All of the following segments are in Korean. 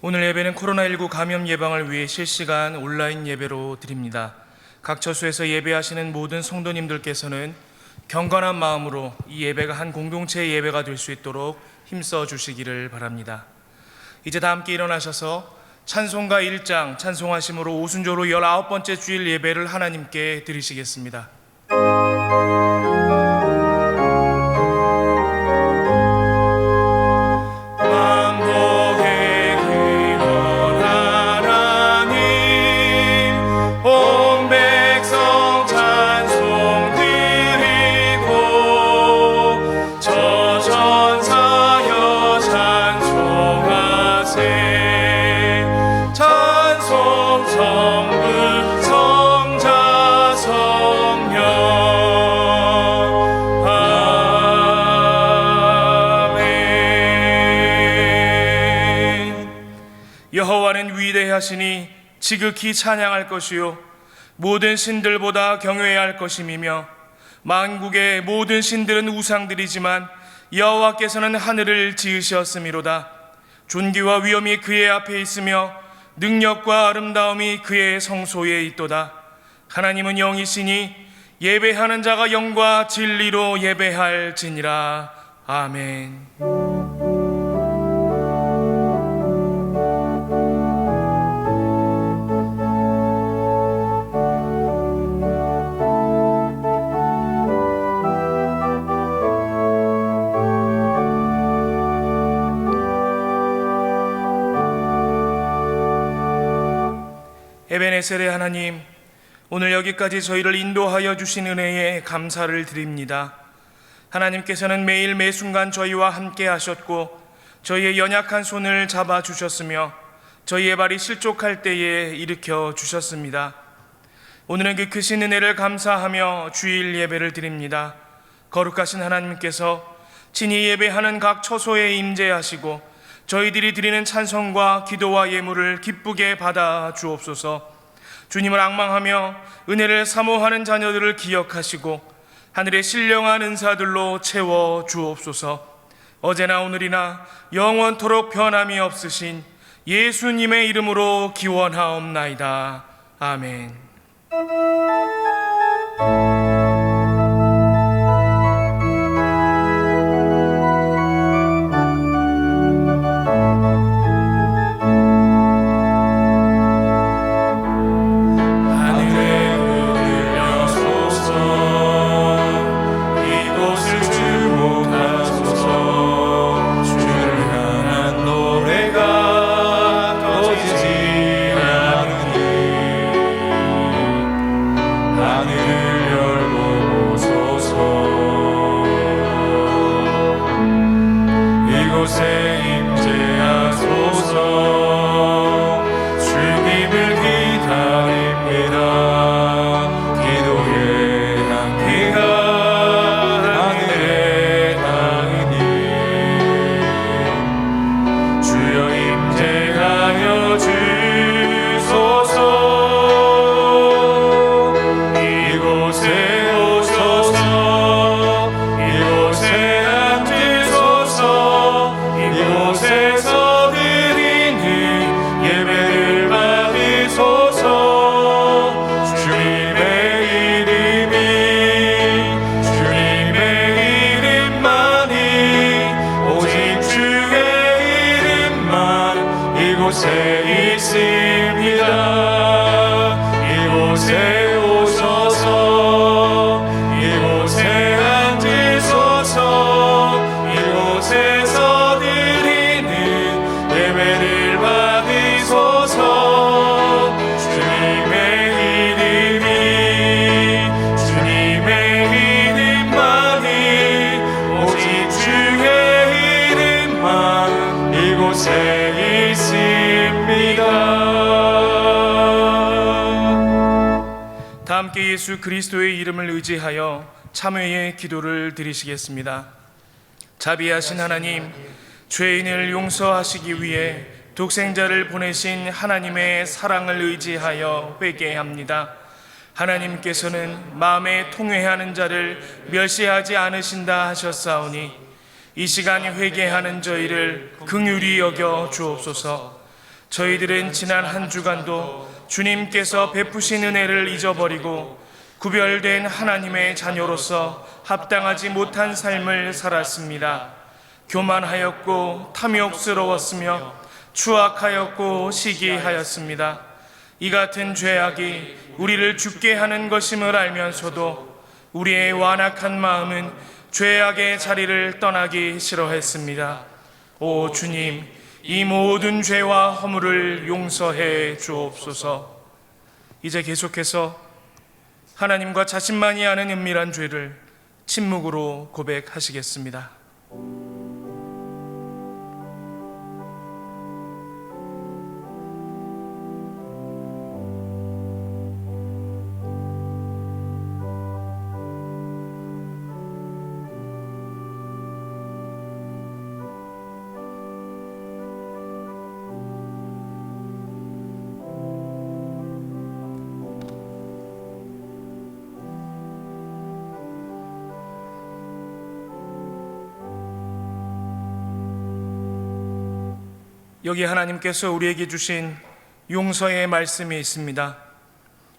오늘 예배는 코로나19 감염 예방을 위해 실시간 온라인 예배로 드립니다. 각 처소에서 예배하시는 모든 성도님들께서는 경건한 마음으로 이 예배가 한 공동체의 예배가 될 수 있도록 힘써 주시기를 바랍니다. 이제 다 함께 일어나셔서 찬송가 1장 찬송하심으로 오순절로 19번째 주일 예배를 하나님께 드리시겠습니다. 여호와는 위대하시니 지극히 찬양할 것이요 모든 신들보다 경외해야 할 것임이며 만국의 모든 신들은 우상들이지만 여호와께서는 하늘을 지으셨음이로다. 존귀와 위엄이 그의 앞에 있으며 능력과 아름다움이 그의 성소에 있도다. 하나님은 영이시니 예배하는 자가 영과 진리로 예배할지니라. 아멘. 에베네셀의 하나님, 오늘 여기까지 저희를 인도하여 주신 은혜에 감사를 드립니다. 하나님께서는 매일 매순간 저희와 함께 하셨고 저희의 연약한 손을 잡아주셨으며 저희의 발이 실족할 때에 일으켜 주셨습니다. 오늘은 그 크신 은혜를 감사하며 주일 예배를 드립니다. 거룩하신 하나님께서 친히 예배하는 각 처소에 임재하시고 저희들이 드리는 찬송과 기도와 예물을 기쁘게 받아 주옵소서. 주님을 앙망하며 은혜를 사모하는 자녀들을 기억하시고 하늘의 신령한 은사들로 채워 주옵소서. 어제나 오늘이나 영원토록 변함이 없으신 예수님의 이름으로 기원하옵나이다. 아멘. 이곳에 있습니다. 이곳에 오셔서 이곳에 앉으소서. 이곳에서 드리는 예배를 받으소서. 주님의 이름만이 오직 주의 이름만 이곳에 다 함께 예수 그리스도의 이름을 의지하여 참회의 기도를 드리시겠습니다. 자비하신 하나님, 죄인을 용서하시기 위해 독생자를 보내신 하나님의 사랑을 의지하여 회개합니다. 하나님께서는 마음에 통회하는 자를 멸시하지 않으신다 하셨사오니 이 시간 회개하는 저희를 긍휼히 여겨 주옵소서. 저희들은 지난 한 주간도 주님께서 베푸신 은혜를 잊어버리고 구별된 하나님의 자녀로서 합당하지 못한 삶을 살았습니다. 교만하였고 탐욕스러웠으며 추악하였고 시기하였습니다. 이 같은 죄악이 우리를 죽게 하는 것임을 알면서도 우리의 완악한 마음은 죄악의 자리를 떠나기 싫어했습니다. 오 주님, 이 모든 죄와 허물을 용서해 주옵소서. 이제 계속해서 하나님과 자신만이 아는 은밀한 죄를 침묵으로 고백하시겠습니다. 여기 하나님께서 우리에게 주신 용서의 말씀이 있습니다.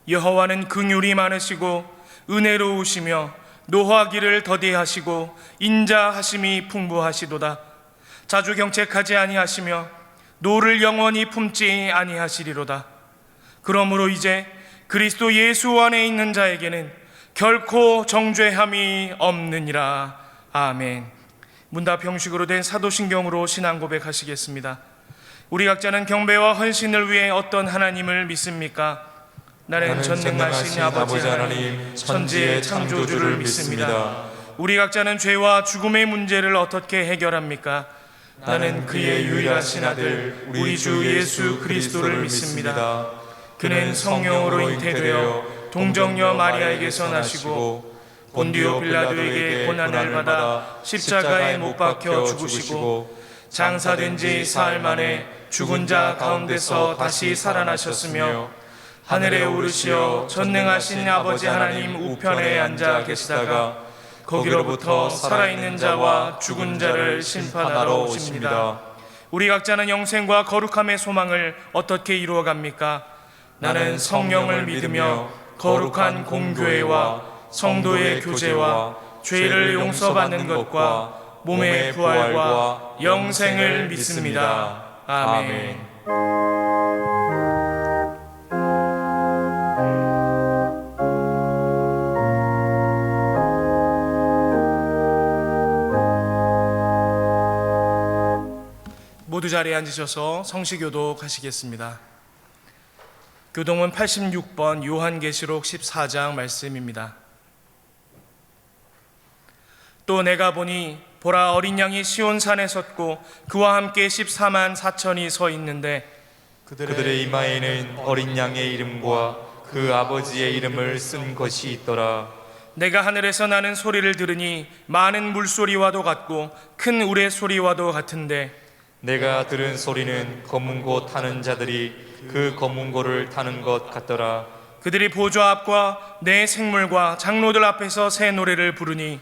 여호와는 긍휼이 많으시고 은혜로우시며 노하기를 더디하시고 인자하심이 풍부하시도다. 자주 경책하지 아니하시며 노를 영원히 품지 아니하시리로다. 그러므로 이제 그리스도 예수 안에 있는 자에게는 결코 정죄함이 없느니라. 아멘. 문답 형식으로 된 사도신경으로 신앙 고백하시겠습니다. 우리 각자는 경배와 헌신을 위해 어떤 하나님을 믿습니까? 나는 전능하신 아버지 하나님, 천지의 창조주를 믿습니다. 우리 각자는 죄와 죽음의 문제를 어떻게 해결합니까? 나는 그의 유일하신 아들, 우리 주 예수 그리스도를 믿습니다. 그는 성령으로 잉태되어 동정녀 마리아에게서 나시고 본디오 빌라도에게 고난을 받아 십자가에 못 박혀 죽으시고 장사된 지 사흘 만에 죽은 자 가운데서 다시 살아나셨으며 하늘에 오르시어 전능하신 아버지 하나님 우편에 앉아 계시다가 거기로부터 살아있는 자와 죽은 자를 심판하러 오십니다. 우리 각자는 영생과 거룩함의 소망을 어떻게 이루어갑니까? 나는 성령을 믿으며 거룩한 공교회와 성도의 교제와 죄를 용서받는 것과 몸의 부활과 영생을 믿습니다. 아멘. 모두 자리에 앉으셔서 성시교독 하시겠습니다. 교동은 86번 요한계시록 14장 말씀입니다. 또 내가 보니 보라, 어린 양이 시온산에 섰고 그와 함께 14만 4천이 서 있는데 그들의 이마에는 어린 양의 이름과 그 아버지의 이름을 쓴 것이 있더라. 내가 하늘에서 나는 소리를 들으니 많은 물소리와도 같고 큰 우레소리와도 같은데 내가 들은 소리는 검은 고 타는 자들이 그 검은 고를 타는 것 같더라. 그들이 보좌 앞과 내 생물과 장로들 앞에서 새 노래를 부르니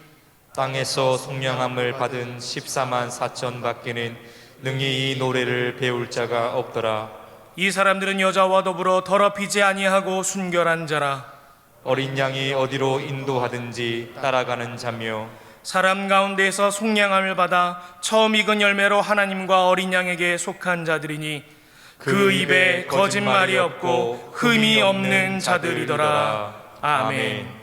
땅에서 속량함을 받은 14만 4천 밖에는 능히 이 노래를 배울 자가 없더라. 이 사람들은 여자와 더불어 더럽히지 아니하고 순결한 자라. 어린 양이 어디로 인도하든지 따라가는 자며 사람 가운데에서 속량함을 받아 처음 익은 열매로 하나님과 어린 양에게 속한 자들이니 그 입에 거짓말이 없고 흠이 없는 자들이더라. 아멘.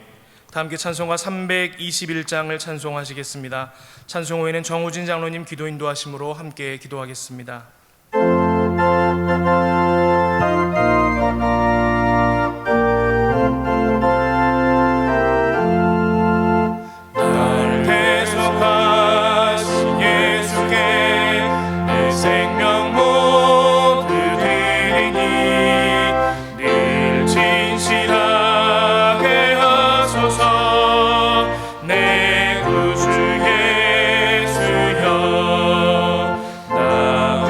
다 함께 찬송가 321장을 찬송하시겠습니다. 찬송 후에는 정우진 장로님 기도 인도하심으로 함께 기도하겠습니다. 날 대속하신 예수께 내 생명 모두 드리니 늘 진실하게 하소서. 내 구주 예수여, 나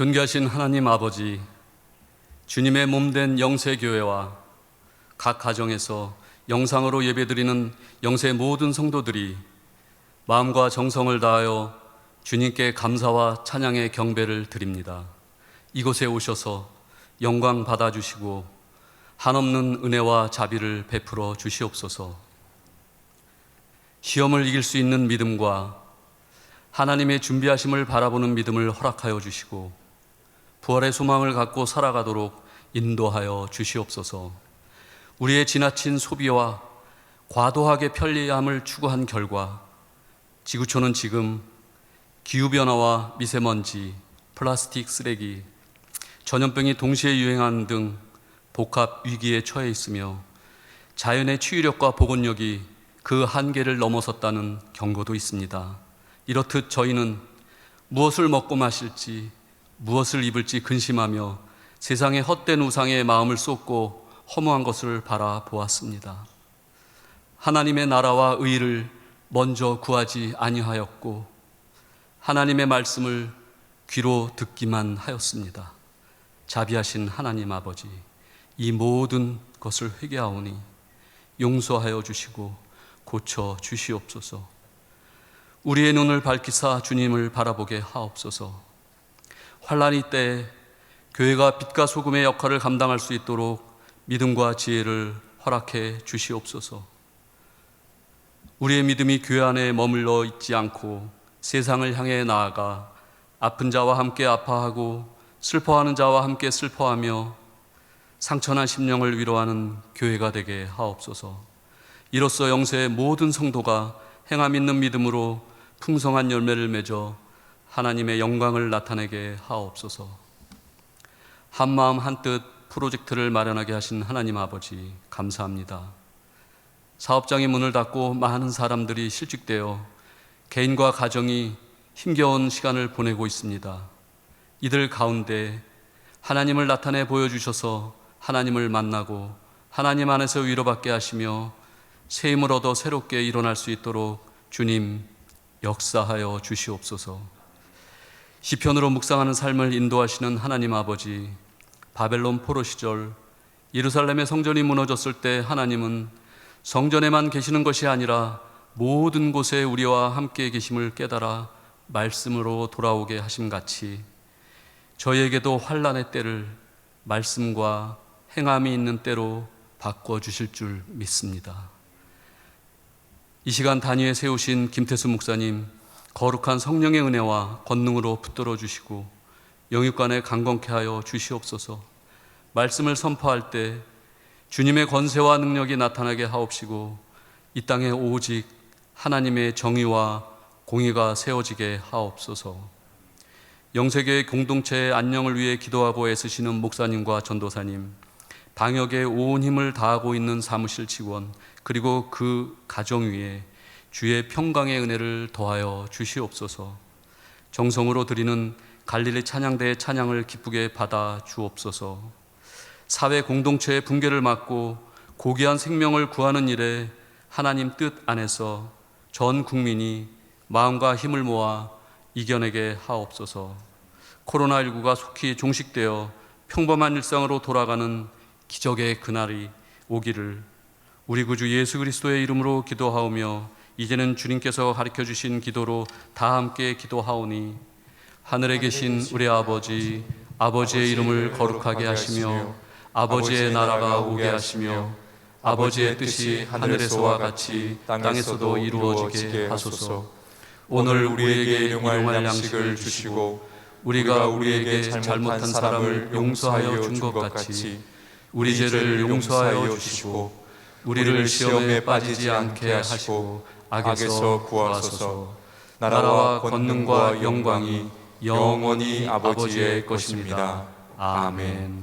존귀하신 하나님 아버지, 주님의 몸된 영세교회와 각 가정에서 영상으로 예배드리는 영세 모든 성도들이 마음과 정성을 다하여 주님께 감사와 찬양의 경배를 드립니다. 이곳에 오셔서 영광 받아주시고 한없는 은혜와 자비를 베풀어 주시옵소서. 시험을 이길 수 있는 믿음과 하나님의 준비하심을 바라보는 믿음을 허락하여 주시고 부활의 소망을 갖고 살아가도록 인도하여 주시옵소서. 우리의 지나친 소비와 과도하게 편리함을 추구한 결과 지구촌은 지금 기후변화와 미세먼지, 플라스틱 쓰레기, 전염병이 동시에 유행하는 등 복합 위기에 처해 있으며 자연의 치유력과 복원력이 그 한계를 넘어섰다는 경고도 있습니다. 이렇듯 저희는 무엇을 먹고 마실지, 무엇을 입을지 근심하며 세상의 헛된 우상에 마음을 쏟고 허무한 것을 바라보았습니다. 하나님의 나라와 의를 먼저 구하지 아니하였고 하나님의 말씀을 귀로 듣기만 하였습니다. 자비하신 하나님 아버지, 이 모든 것을 회개하오니 용서하여 주시고 고쳐 주시옵소서. 우리의 눈을 밝히사 주님을 바라보게 하옵소서. 환난이 때에 교회가 빛과 소금의 역할을 감당할 수 있도록 믿음과 지혜를 허락해 주시옵소서. 우리의 믿음이 교회 안에 머물러 있지 않고 세상을 향해 나아가 아픈 자와 함께 아파하고 슬퍼하는 자와 함께 슬퍼하며 상처난 심령을 위로하는 교회가 되게 하옵소서. 이로써 영세의 모든 성도가 행함 있는 믿음으로 풍성한 열매를 맺어 하나님의 영광을 나타내게 하옵소서. 한마음 한뜻 프로젝트를 마련하게 하신 하나님 아버지 감사합니다. 사업장의 문을 닫고 많은 사람들이 실직되어 개인과 가정이 힘겨운 시간을 보내고 있습니다. 이들 가운데 하나님을 나타내 보여주셔서 하나님을 만나고 하나님 안에서 위로받게 하시며 새 힘을 얻어 새롭게 일어날 수 있도록 주님 역사하여 주시옵소서. 시편으로 묵상하는 삶을 인도하시는 하나님 아버지, 바벨론 포로 시절 예루살렘의 성전이 무너졌을 때 하나님은 성전에만 계시는 것이 아니라 모든 곳에 우리와 함께 계심을 깨달아 말씀으로 돌아오게 하심같이 저희에게도 환난의 때를 말씀과 행함이 있는 때로 바꿔주실 줄 믿습니다. 이 시간 단위에 세우신 김태수 목사님, 거룩한 성령의 은혜와 권능으로 붙들어 주시고 영육간에 강건케 하여 주시옵소서. 말씀을 선포할 때 주님의 권세와 능력이 나타나게 하옵시고 이 땅에 오직 하나님의 정의와 공의가 세워지게 하옵소서. 영세교회 공동체의 안녕을 위해 기도하고 애쓰시는 목사님과 전도사님, 방역에 온 힘을 다하고 있는 사무실 직원, 그리고 그 가정 위에 주의 평강의 은혜를 더하여 주시옵소서. 정성으로 드리는 갈릴리 찬양대의 찬양을 기쁘게 받아 주옵소서. 사회 공동체의 붕괴를 막고 고귀한 생명을 구하는 일에 하나님 뜻 안에서 전 국민이 마음과 힘을 모아 이겨내게 하옵소서. 코로나19가 속히 종식되어 평범한 일상으로 돌아가는 기적의 그날이 오기를 우리 구주 예수 그리스도의 이름으로 기도하오며 이제는 주님께서 가르쳐 주신 기도로 다 함께 기도하오니 하늘에 계신 우리 아버지, 아버지의 이름을 거룩하게 하시며 아버지의 나라가 오게 하시며 아버지의 뜻이 하늘에서와 같이 땅에서도 이루어지게 하소서. 오늘 우리에게 일용할 양식을 주시고 우리가 우리에게 잘못한 사람을 용서하여 준 것 같이 우리 죄를 용서하여 주시고 우리를 시험에 빠지지 않게 하시고 악에서 구하소서. 나라와 권능과 영광이 영원히 아버지의 것입니다. 아멘.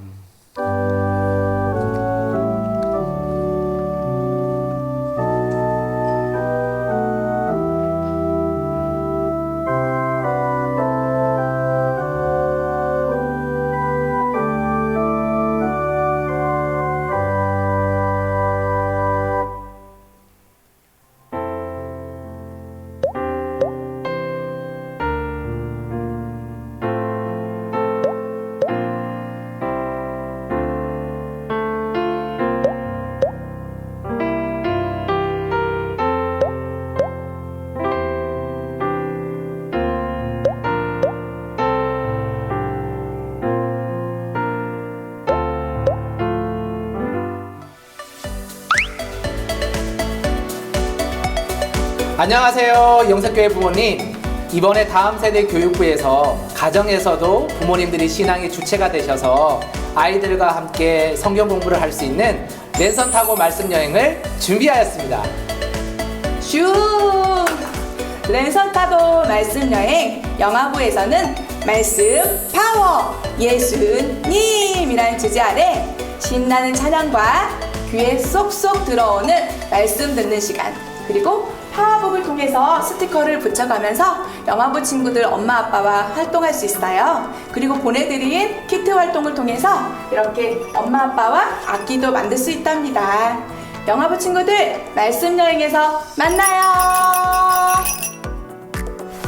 안녕하세요, 영색교회 부모님. 이번에 다음 세대 교육부에서 가정에서도 부모님들이 신앙의 주체가 되셔서 아이들과 함께 성경 공부를 할 수 있는 랜선 타고 말씀 여행을 준비하였습니다. 슈! 랜선 타도 말씀 여행 영화부에서는 말씀 파워 예수님이라는 주제 아래 신나는 찬양과 귀에 쏙쏙 들어오는 말씀 듣는 시간, 그리고 파워북을 통해서 스티커를 붙여가면서 영화부 친구들 엄마 아빠와 활동할 수 있어요. 그리고 보내드린 키트 활동을 통해서 이렇게 엄마 아빠와 악기도 만들 수 있답니다. 영화부 친구들 말씀 여행에서 만나요.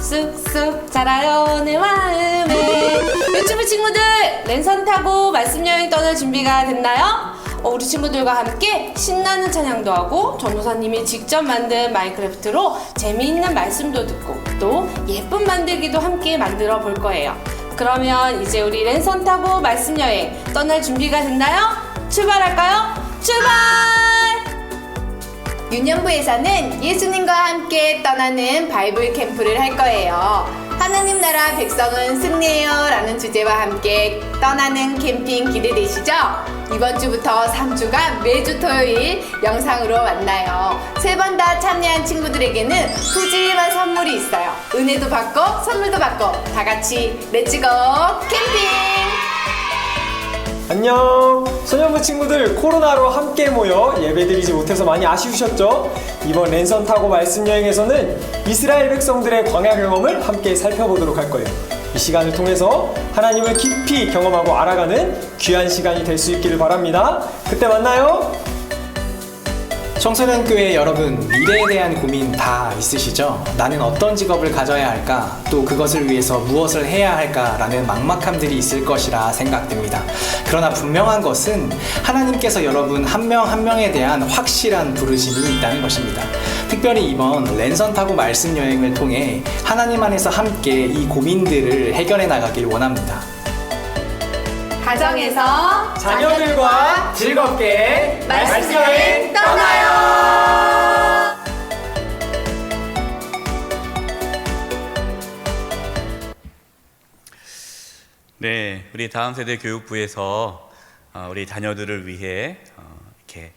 쑥쑥 자라요 내 마음에. 유튜브 친구들 랜선 타고 말씀 여행 떠날 준비가 됐나요? 우리 친구들과 함께 신나는 찬양도 하고 전도사님이 직접 만든 마인크래프트로 재미있는 말씀도 듣고 또 예쁜 만들기도 함께 만들어 볼 거예요. 그러면 이제 우리 랜선 타고 말씀 여행 떠날 준비가 됐나요? 출발할까요? 출발! 유년부에서는 예수님과 함께 떠나는 바이블 캠프를 할 거예요. 하나님 나라 백성은 승리해요 라는 주제와 함께 떠나는 캠핑 기대되시죠? 이번 주부터 3주간 매주 토요일 영상으로 만나요. 3번 다 참여한 친구들에게는 푸짐한 선물이 있어요. 은혜도 받고 선물도 받고 다 같이 렛츠고 캠핑! 안녕! 소년부 친구들, 코로나로 함께 모여 예배드리지 못해서 많이 아쉬우셨죠? 이번 랜선 타고 말씀 여행에서는 이스라엘 백성들의 광야 경험을 함께 살펴보도록 할 거예요. 이 시간을 통해서 하나님을 깊이 경험하고 알아가는 귀한 시간이 될 수 있기를 바랍니다. 그때 만나요! 청소년 교회 여러분, 미래에 대한 고민 다 있으시죠? 나는 어떤 직업을 가져야 할까? 또 그것을 위해서 무엇을 해야 할까? 라는 막막함들이 있을 것이라 생각됩니다. 그러나 분명한 것은 하나님께서 여러분 한 명 한 명에 대한 확실한 부르심이 있다는 것입니다. 특별히 이번 랜선 타고 말씀 여행을 통해 하나님 안에서 함께 이 고민들을 해결해 나가길 원합니다. 가정에서 자녀들과 즐겁게 말씀 여행 떠나요. 네, 우리 다음 세대 교육부에서 우리 자녀들을 위해 이렇게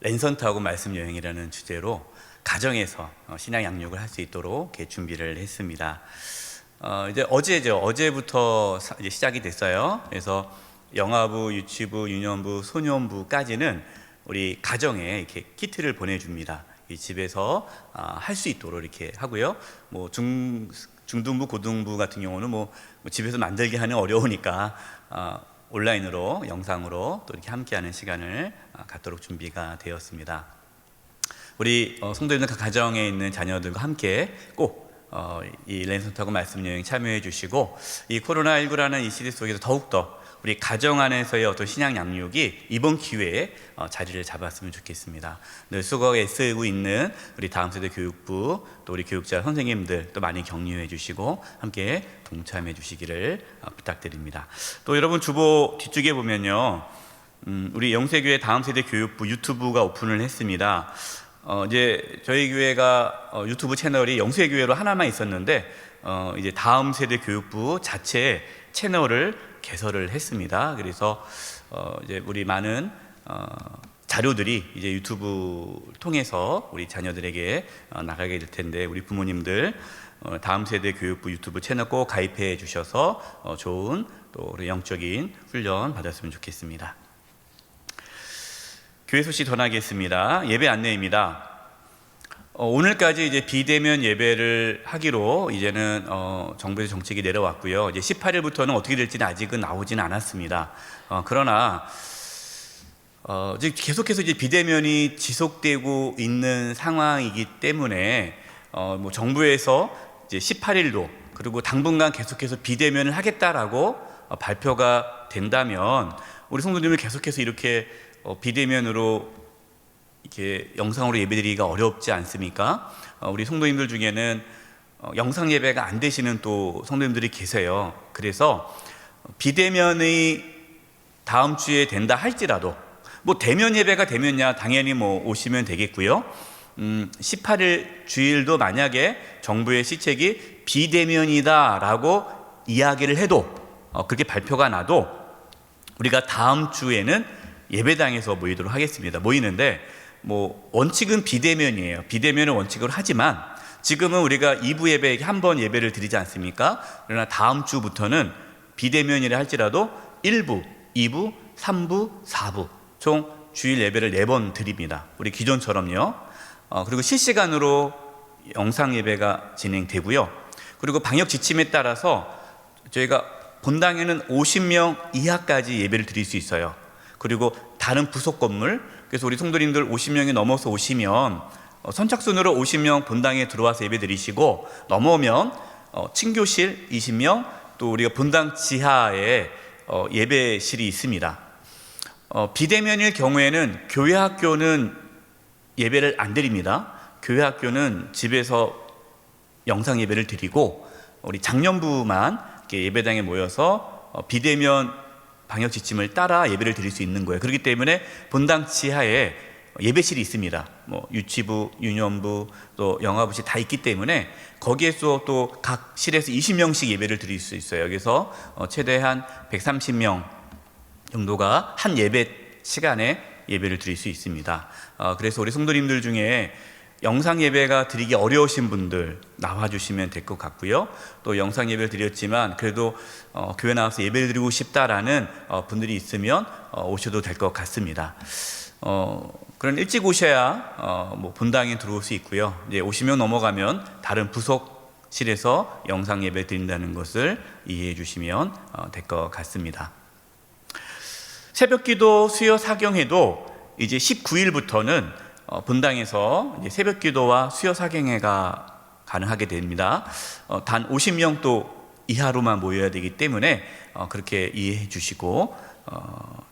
랜선 타고 말씀 여행이라는 주제로 가정에서 신앙 양육을 할 수 있도록 이렇게 준비를 했습니다. 이제 어제부터 이제 시작이 됐어요. 그래서 영화부, 유치부, 유년부, 소년부까지는 우리 가정에 이렇게 키트를 보내줍니다. 이 집에서 할 수 있도록 이렇게 하고요. 뭐 중등부, 고등부 같은 경우는 뭐 집에서 만들기 하는 어려우니까 온라인으로 영상으로 또 이렇게 함께하는 시간을 갖도록 준비가 되었습니다. 우리 성도님들 각 가정에 있는 자녀들과 함께 꼭 이 랜선 타고 말씀 여행 참여해 주시고, 이 코로나19라는 이 시대 속에서 더욱더 우리 가정 안에서의 어떤 신앙 양육이 이번 기회에 자리를 잡았으면 좋겠습니다. 늘 수고하고 애쓰고 있는 우리 다음 세대 교육부, 또 우리 교육자 선생님들 또 많이 격려해 주시고 함께 동참해 주시기를 부탁드립니다. 또 여러분 주보 뒤쪽에 보면요, 우리 영세교회 다음 세대 교육부 유튜브가 오픈을 했습니다. 이제 저희 교회가 유튜브 채널이 영세교회로 하나만 있었는데 이제 다음 세대 교육부 자체 채널을 개설을 했습니다. 그래서 이제 우리 많은 자료들이 이제 유튜브 통해서 우리 자녀들에게 나가게 될 텐데, 우리 부모님들 다음 세대 교육부 유튜브 채널 꼭 가입해 주셔서 좋은 또 우리 영적인 훈련 받았으면 좋겠습니다. 교회 소식 전하겠습니다. 예배 안내입니다. 오늘까지 이제 비대면 예배를 하기로 이제는 정부에서 정책이 내려왔고요. 이제 18일부터는 어떻게 될지는 아직은 나오지는 않았습니다. 그러나 이제 계속해서 이제 비대면이 지속되고 있는 상황이기 때문에 뭐 정부에서 이제 18일도 그리고 당분간 계속해서 비대면을 하겠다라고 발표가 된다면 우리 성도님을 계속해서 이렇게 비대면으로 이렇게 영상으로 예배드리기가 어렵지 않습니까? 우리 성도님들 중에는 영상 예배가 안 되시는 또 성도님들이 계세요. 그래서 비대면이 다음 주에 된다 할지라도 뭐 대면 예배가 되면야 당연히 뭐 오시면 되겠고요. 18일 주일도 만약에 정부의 시책이 비대면이다라고 이야기를 해도 그렇게 발표가 나도 우리가 다음 주에는 예배당에서 모이도록 하겠습니다. 모이는데 원칙은 비대면이에요. 비대면을 원칙으로 하지만 지금은 우리가 2부 예배에 한 번 예배를 드리지 않습니까? 그러나 다음 주부터는 비대면이라 할지라도 1부, 2부, 3부, 4부 총 주일 예배를 4번 드립니다. 우리 기존처럼요. 그리고 실시간으로 영상 예배가 진행되고요. 그리고 방역 지침에 따라서 저희가 본당에는 50명 이하까지 예배를 드릴 수 있어요. 그리고 다른 부속 건물, 그래서 우리 성도님들 50명이 넘어서 오시면 선착순으로 50명 본당에 들어와서 예배 드리시고, 넘어오면 친교실 20명, 또 우리가 본당 지하에 예배실이 있습니다. 비대면일 경우에는 교회 학교는 예배를 안 드립니다. 교회 학교는 집에서 영상 예배를 드리고, 우리 장년부만 이렇게 예배당에 모여서 비대면 방역 지침을 따라 예배를 드릴 수 있는 거예요. 그렇기 때문에 본당 지하에 예배실이 있습니다. 유치부, 유년부, 또 영화부실 다 있기 때문에 거기에서 또 각 실에서 20명씩 예배를 드릴 수 있어요. 여기서 최대한 130명 정도가 한 예배 시간에 예배를 드릴 수 있습니다. 그래서 우리 성도님들 중에 영상 예배가 드리기 어려우신 분들 나와주시면 될 것 같고요. 또 영상 예배를 드렸지만 그래도 교회 나와서 예배를 드리고 싶다라는 분들이 있으면 오셔도 될 것 같습니다. 그런 일찍 오셔야 본당에 들어올 수 있고요. 이제 50명 넘어가면 다른 부속실에서 영상 예배 드린다는 것을 이해해 주시면 될 것 같습니다. 새벽기도 수요 사경회도 이제 19일부터는 본당에서 이제 새벽기도와 수요 사경회가 가능하게 됩니다. 단 50명 또 이하로만 모여야 되기 때문에 그렇게 이해해 주시고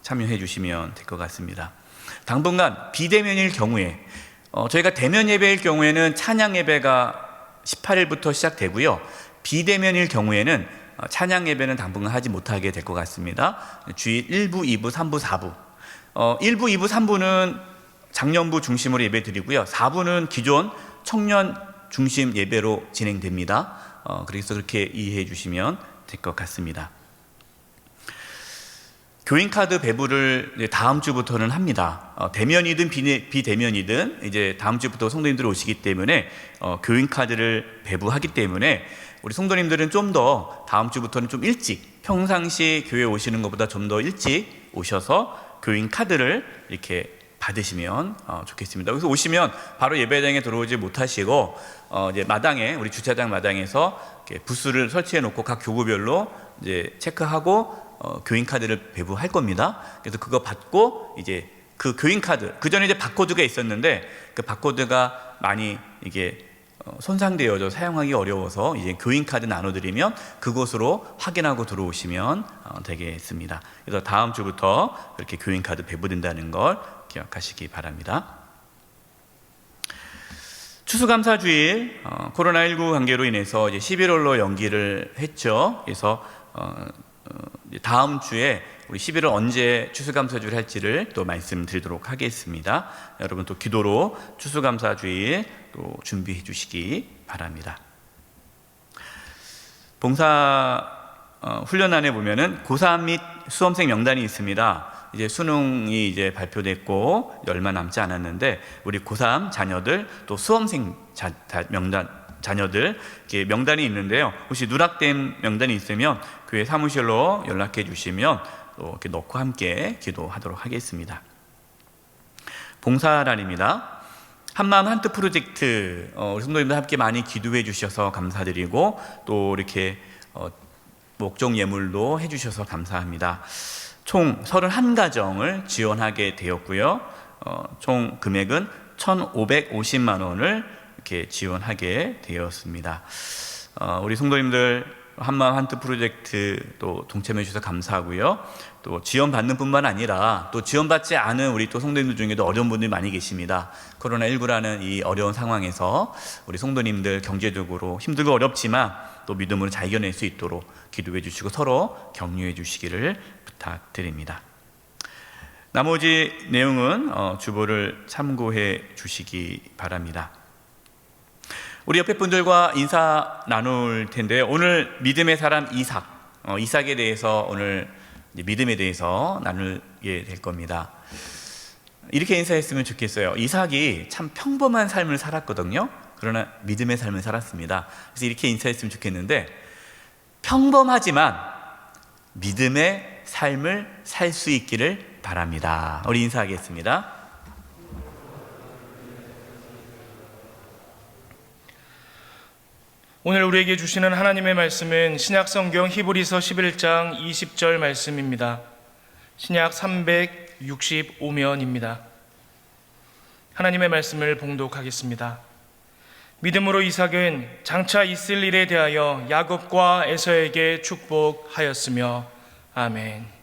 참여해 주시면 될 것 같습니다. 당분간 비대면일 경우에 저희가 대면 예배일 경우에는 찬양 예배가 18일부터 시작되고요. 비대면일 경우에는 찬양 예배는 당분간 하지 못하게 될 것 같습니다. 주일 1부, 2부, 3부, 4부 1부, 2부, 3부는 장년부 중심으로 예배 드리고요. 4부는 기존 청년 중심 예배로 진행됩니다. 그래서 그렇게 이해해 주시면 될 것 같습니다. 교인카드 배부를 다음 주부터는 합니다. 대면이든 비대면이든 이제 다음 주부터 성도님들 오시기 때문에 교인카드를 배부하기 때문에 우리 성도님들은 좀 더 다음 주부터는 좀 일찍, 평상시 교회 오시는 것보다 좀 더 일찍 오셔서 교인카드를 이렇게 받으시면 좋겠습니다. 여기서 오시면 바로 예배당에 들어오지 못하시고 이제 마당에, 우리 주차장 마당에서 이렇게 부스를 설치해 놓고 각 교구별로 이제 체크하고 교인 카드를 배부할 겁니다. 그래서 그거 받고 이제 그 교인 카드, 그 전에 이제 바코드가 있었는데 그 바코드가 많이 이게 손상되어져 사용하기 어려워서 이제 교인 카드 나눠드리면 그곳으로 확인하고 들어오시면 되겠습니다. 그래서 다음 주부터 그렇게 교인 카드 배부된다는 걸 기억하시기 바랍니다. 추수감사주일 코로나19 관계로 인해서 이제 11월로 연기를 했죠. 그래서 다음 주에 우리 11월 언제 추수감사주일 할지를 또 말씀드리도록 하겠습니다. 여러분 또 기도로 추수감사주일 또 준비해 주시기 바랍니다. 봉사 훈련안에 보면은 고3 및 수험생 명단이 있습니다. 이제 수능이 이제 발표됐고 얼마 남지 않았는데 우리 고3 자녀들 또 수험생 자녀들 이렇게 명단이 있는데요. 혹시 누락된 명단이 있으면 교회 사무실로 연락해 주시면 또 이렇게 넣고 함께 기도하도록 하겠습니다. 봉사란입니다. 한마음 한뜻 프로젝트 우리 성도님들 함께 많이 기도해 주셔서 감사드리고 또 이렇게 목적 예물도 해 주셔서 감사합니다. 총 31가정을 지원하게 되었고요. 총 금액은 1,550만 원을 이렇게 지원하게 되었습니다. 우리 성도님들 한마음 한뜻 프로젝트 또 동참해 주셔서 감사하고요. 또 지원받는 뿐만 아니라 또 지원받지 않은 우리 또 성도님들 중에도 어려운 분들이 많이 계십니다. 코로나19라는 이 어려운 상황에서 우리 성도님들 경제적으로 힘들고 어렵지만 또 믿음으로 잘 이겨낼 수 있도록 기도해 주시고 서로 격려해 주시기를 부탁드립니다. 나머지 내용은 주보를 참고해 주시기 바랍니다. 우리 옆에 분들과 인사 나눌 텐데요. 오늘 믿음의 사람 이삭에 대해서 오늘 믿음에 대해서 나누게 될 겁니다. 이렇게 인사했으면 좋겠어요. 이삭이 참 평범한 삶을 살았거든요. 그러나 믿음의 삶을 살았습니다. 그래서 이렇게 인사했으면 좋겠는데, 평범하지만 믿음의 삶을 살 수 있기를 바랍니다. 우리 인사하겠습니다. 오늘 우리에게 주시는 하나님의 말씀은 신약성경 히브리서 11장 20절 말씀입니다. 신약 365면입니다. 하나님의 말씀을 봉독하겠습니다. 믿음으로 이삭은 장차 있을 일에 대하여 야곱과 에서에게 축복하였으며 아멘.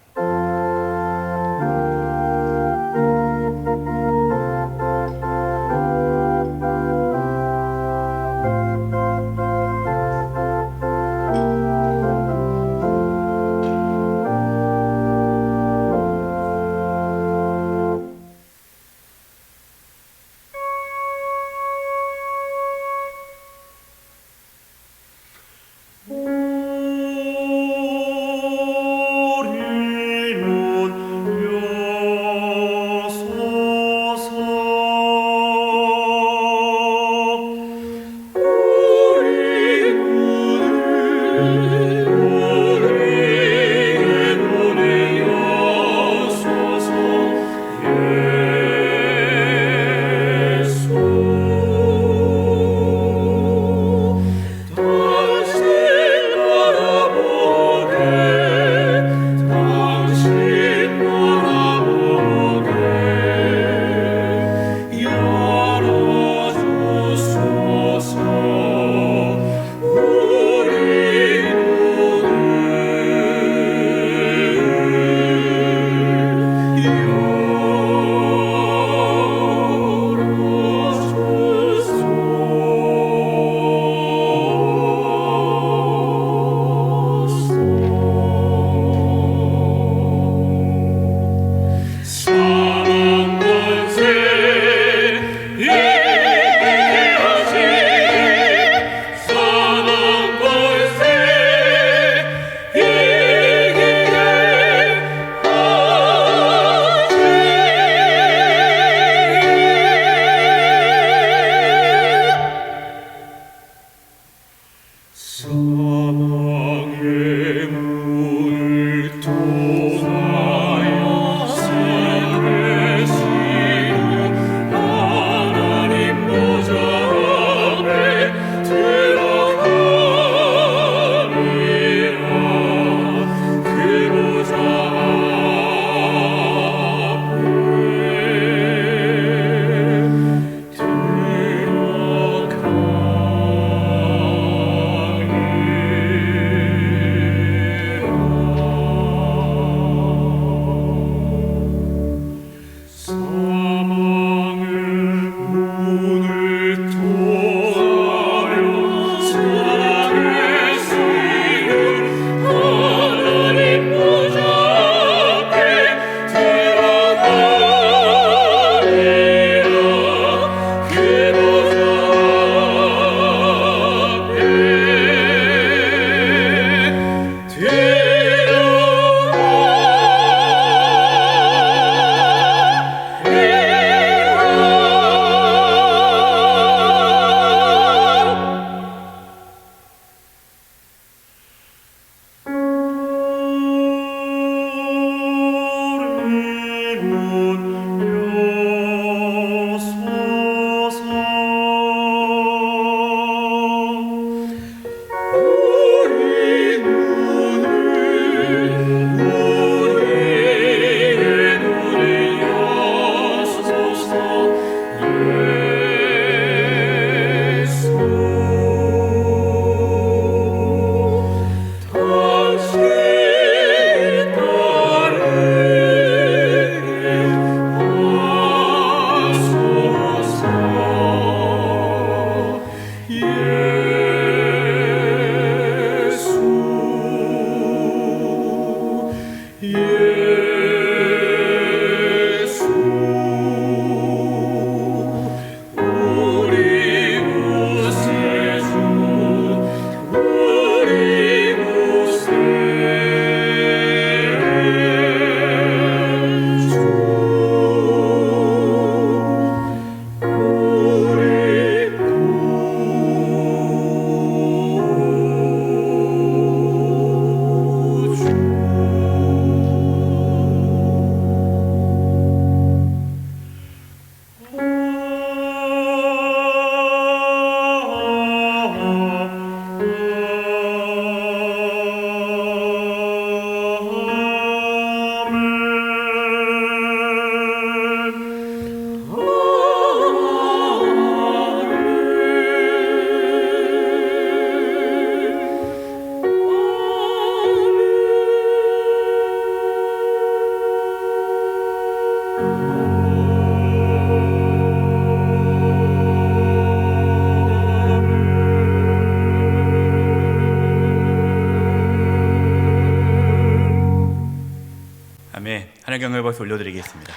찬양경을 벌써 올려드리겠습니다.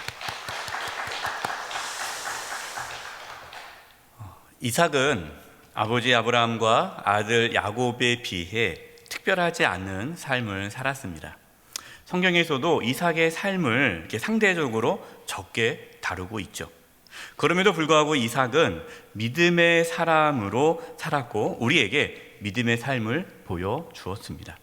이삭은 아버지 아브라함과 아들 야곱에 비해 특별하지 않은 삶을 살았습니다. 성경에서도 이삭의 삶을 이렇게 상대적으로 적게 다루고 있죠. 그럼에도 불구하고 이삭은 믿음의 사람으로 살았고 우리에게 믿음의 삶을 보여주었습니다.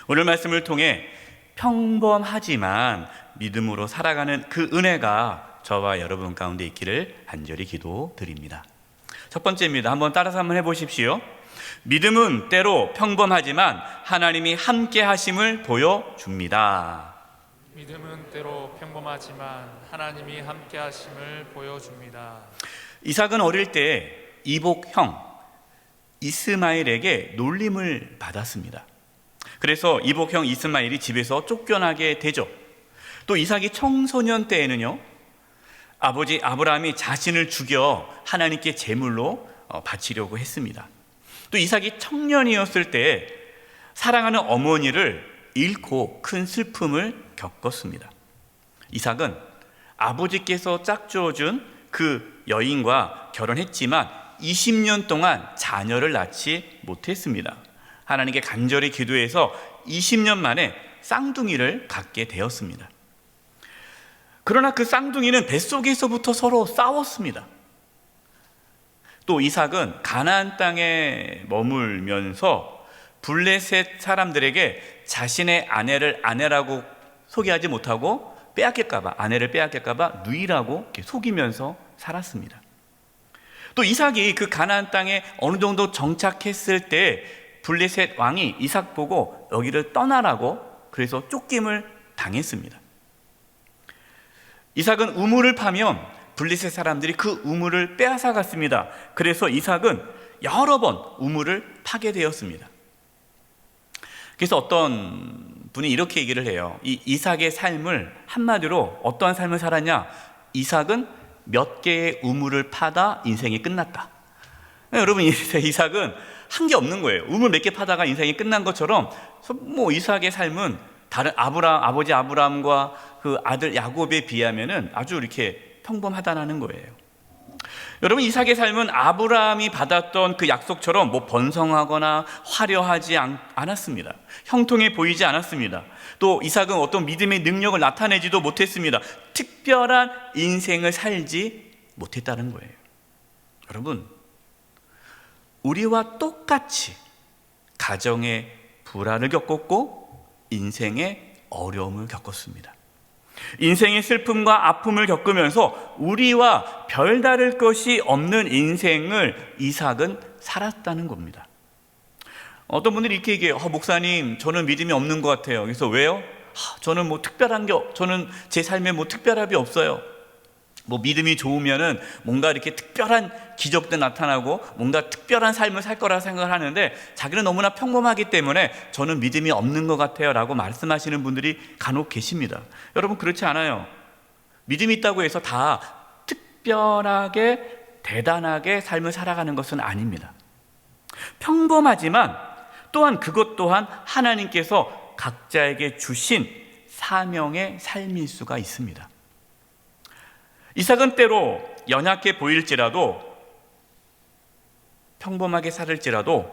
오늘 말씀을 통해 평범하지만 믿음으로 살아가는 그 은혜가 저와 여러분 가운데 있기를 간절히 기도드립니다. 첫 번째입니다. 한번 따라서 한번 해보십시오. 믿음은 때로 평범하지만 하나님이 함께 하심을 보여줍니다. 믿음은 때로 평범하지만 하나님이 함께 하심을 보여줍니다. 이삭은 어릴 때 이복형 이스마엘에게 놀림을 받았습니다. 그래서 이복형 이스마엘이 집에서 쫓겨나게 되죠. 또 이삭이 청소년 때에는요, 아버지 아브라함이 자신을 죽여 하나님께 제물로 바치려고 했습니다. 또 이삭이 청년이었을 때 사랑하는 어머니를 잃고 큰 슬픔을 겪었습니다. 이삭은 아버지께서 짝지어준 그 여인과 결혼했지만 20년 동안 자녀를 낳지 못했습니다. 하나님께 간절히 기도해서 20년 만에 쌍둥이를 갖게 되었습니다. 그러나 그 쌍둥이는 뱃속에서부터 서로 싸웠습니다. 또 이삭은 가나안 땅에 머물면서 블레셋 사람들에게 자신의 아내를 아내라고 소개하지 못하고 아내를 빼앗길까봐 누이라고 속이면서 살았습니다. 또 이삭이 그 가나안 땅에 어느 정도 정착했을 때 블레셋 왕이 이삭 보고 여기를 떠나라고 그래서 쫓김을 당했습니다. 이삭은 우물을 파면 블레셋 사람들이 그 우물을 빼앗아 갔습니다. 그래서 이삭은 여러 번 우물을 파게 되었습니다. 그래서 어떤 분이 이렇게 얘기를 해요. 이 이삭의 삶을 한마디로 어떠한 삶을 살았냐? 이삭은 몇 개의 우물을 파다 인생이 끝났다. 여러분, 이삭은 한 게 없는 거예요. 우물 몇 개 파다가 인생이 끝난 것처럼 이삭의 삶은 다른 아버지 아브라함과 그 아들 야곱에 비하면은 아주 이렇게 평범하다는 거예요. 여러분, 이삭의 삶은 아브라함이 받았던 그 약속처럼 번성하거나 화려하지 않았습니다. 형통해 보이지 않았습니다. 또 이삭은 어떤 믿음의 능력을 나타내지도 못했습니다. 특별한 인생을 살지 못했다는 거예요. 여러분, 우리와 똑같이 가정의 불안을 겪었고 인생의 어려움을 겪었습니다. 인생의 슬픔과 아픔을 겪으면서 우리와 별다를 것이 없는 인생을 이삭은 살았다는 겁니다. 어떤 분들이 이렇게 얘기해요. 목사님, 저는 믿음이 없는 것 같아요. 그래서 왜요? 저는 저는 제 삶에 특별함이 없어요. 믿음이 좋으면은 뭔가 이렇게 특별한 기적도 나타나고 뭔가 특별한 삶을 살 거라 생각을 하는데 자기는 너무나 평범하기 때문에 저는 믿음이 없는 것 같아요 라고 말씀하시는 분들이 간혹 계십니다. 여러분, 그렇지 않아요. 믿음이 있다고 해서 다 특별하게 대단하게 삶을 살아가는 것은 아닙니다. 평범하지만 또한 그것 또한 하나님께서 각자에게 주신 사명의 삶일 수가 있습니다. 이삭은 때로 연약해 보일지라도 평범하게 살을지라도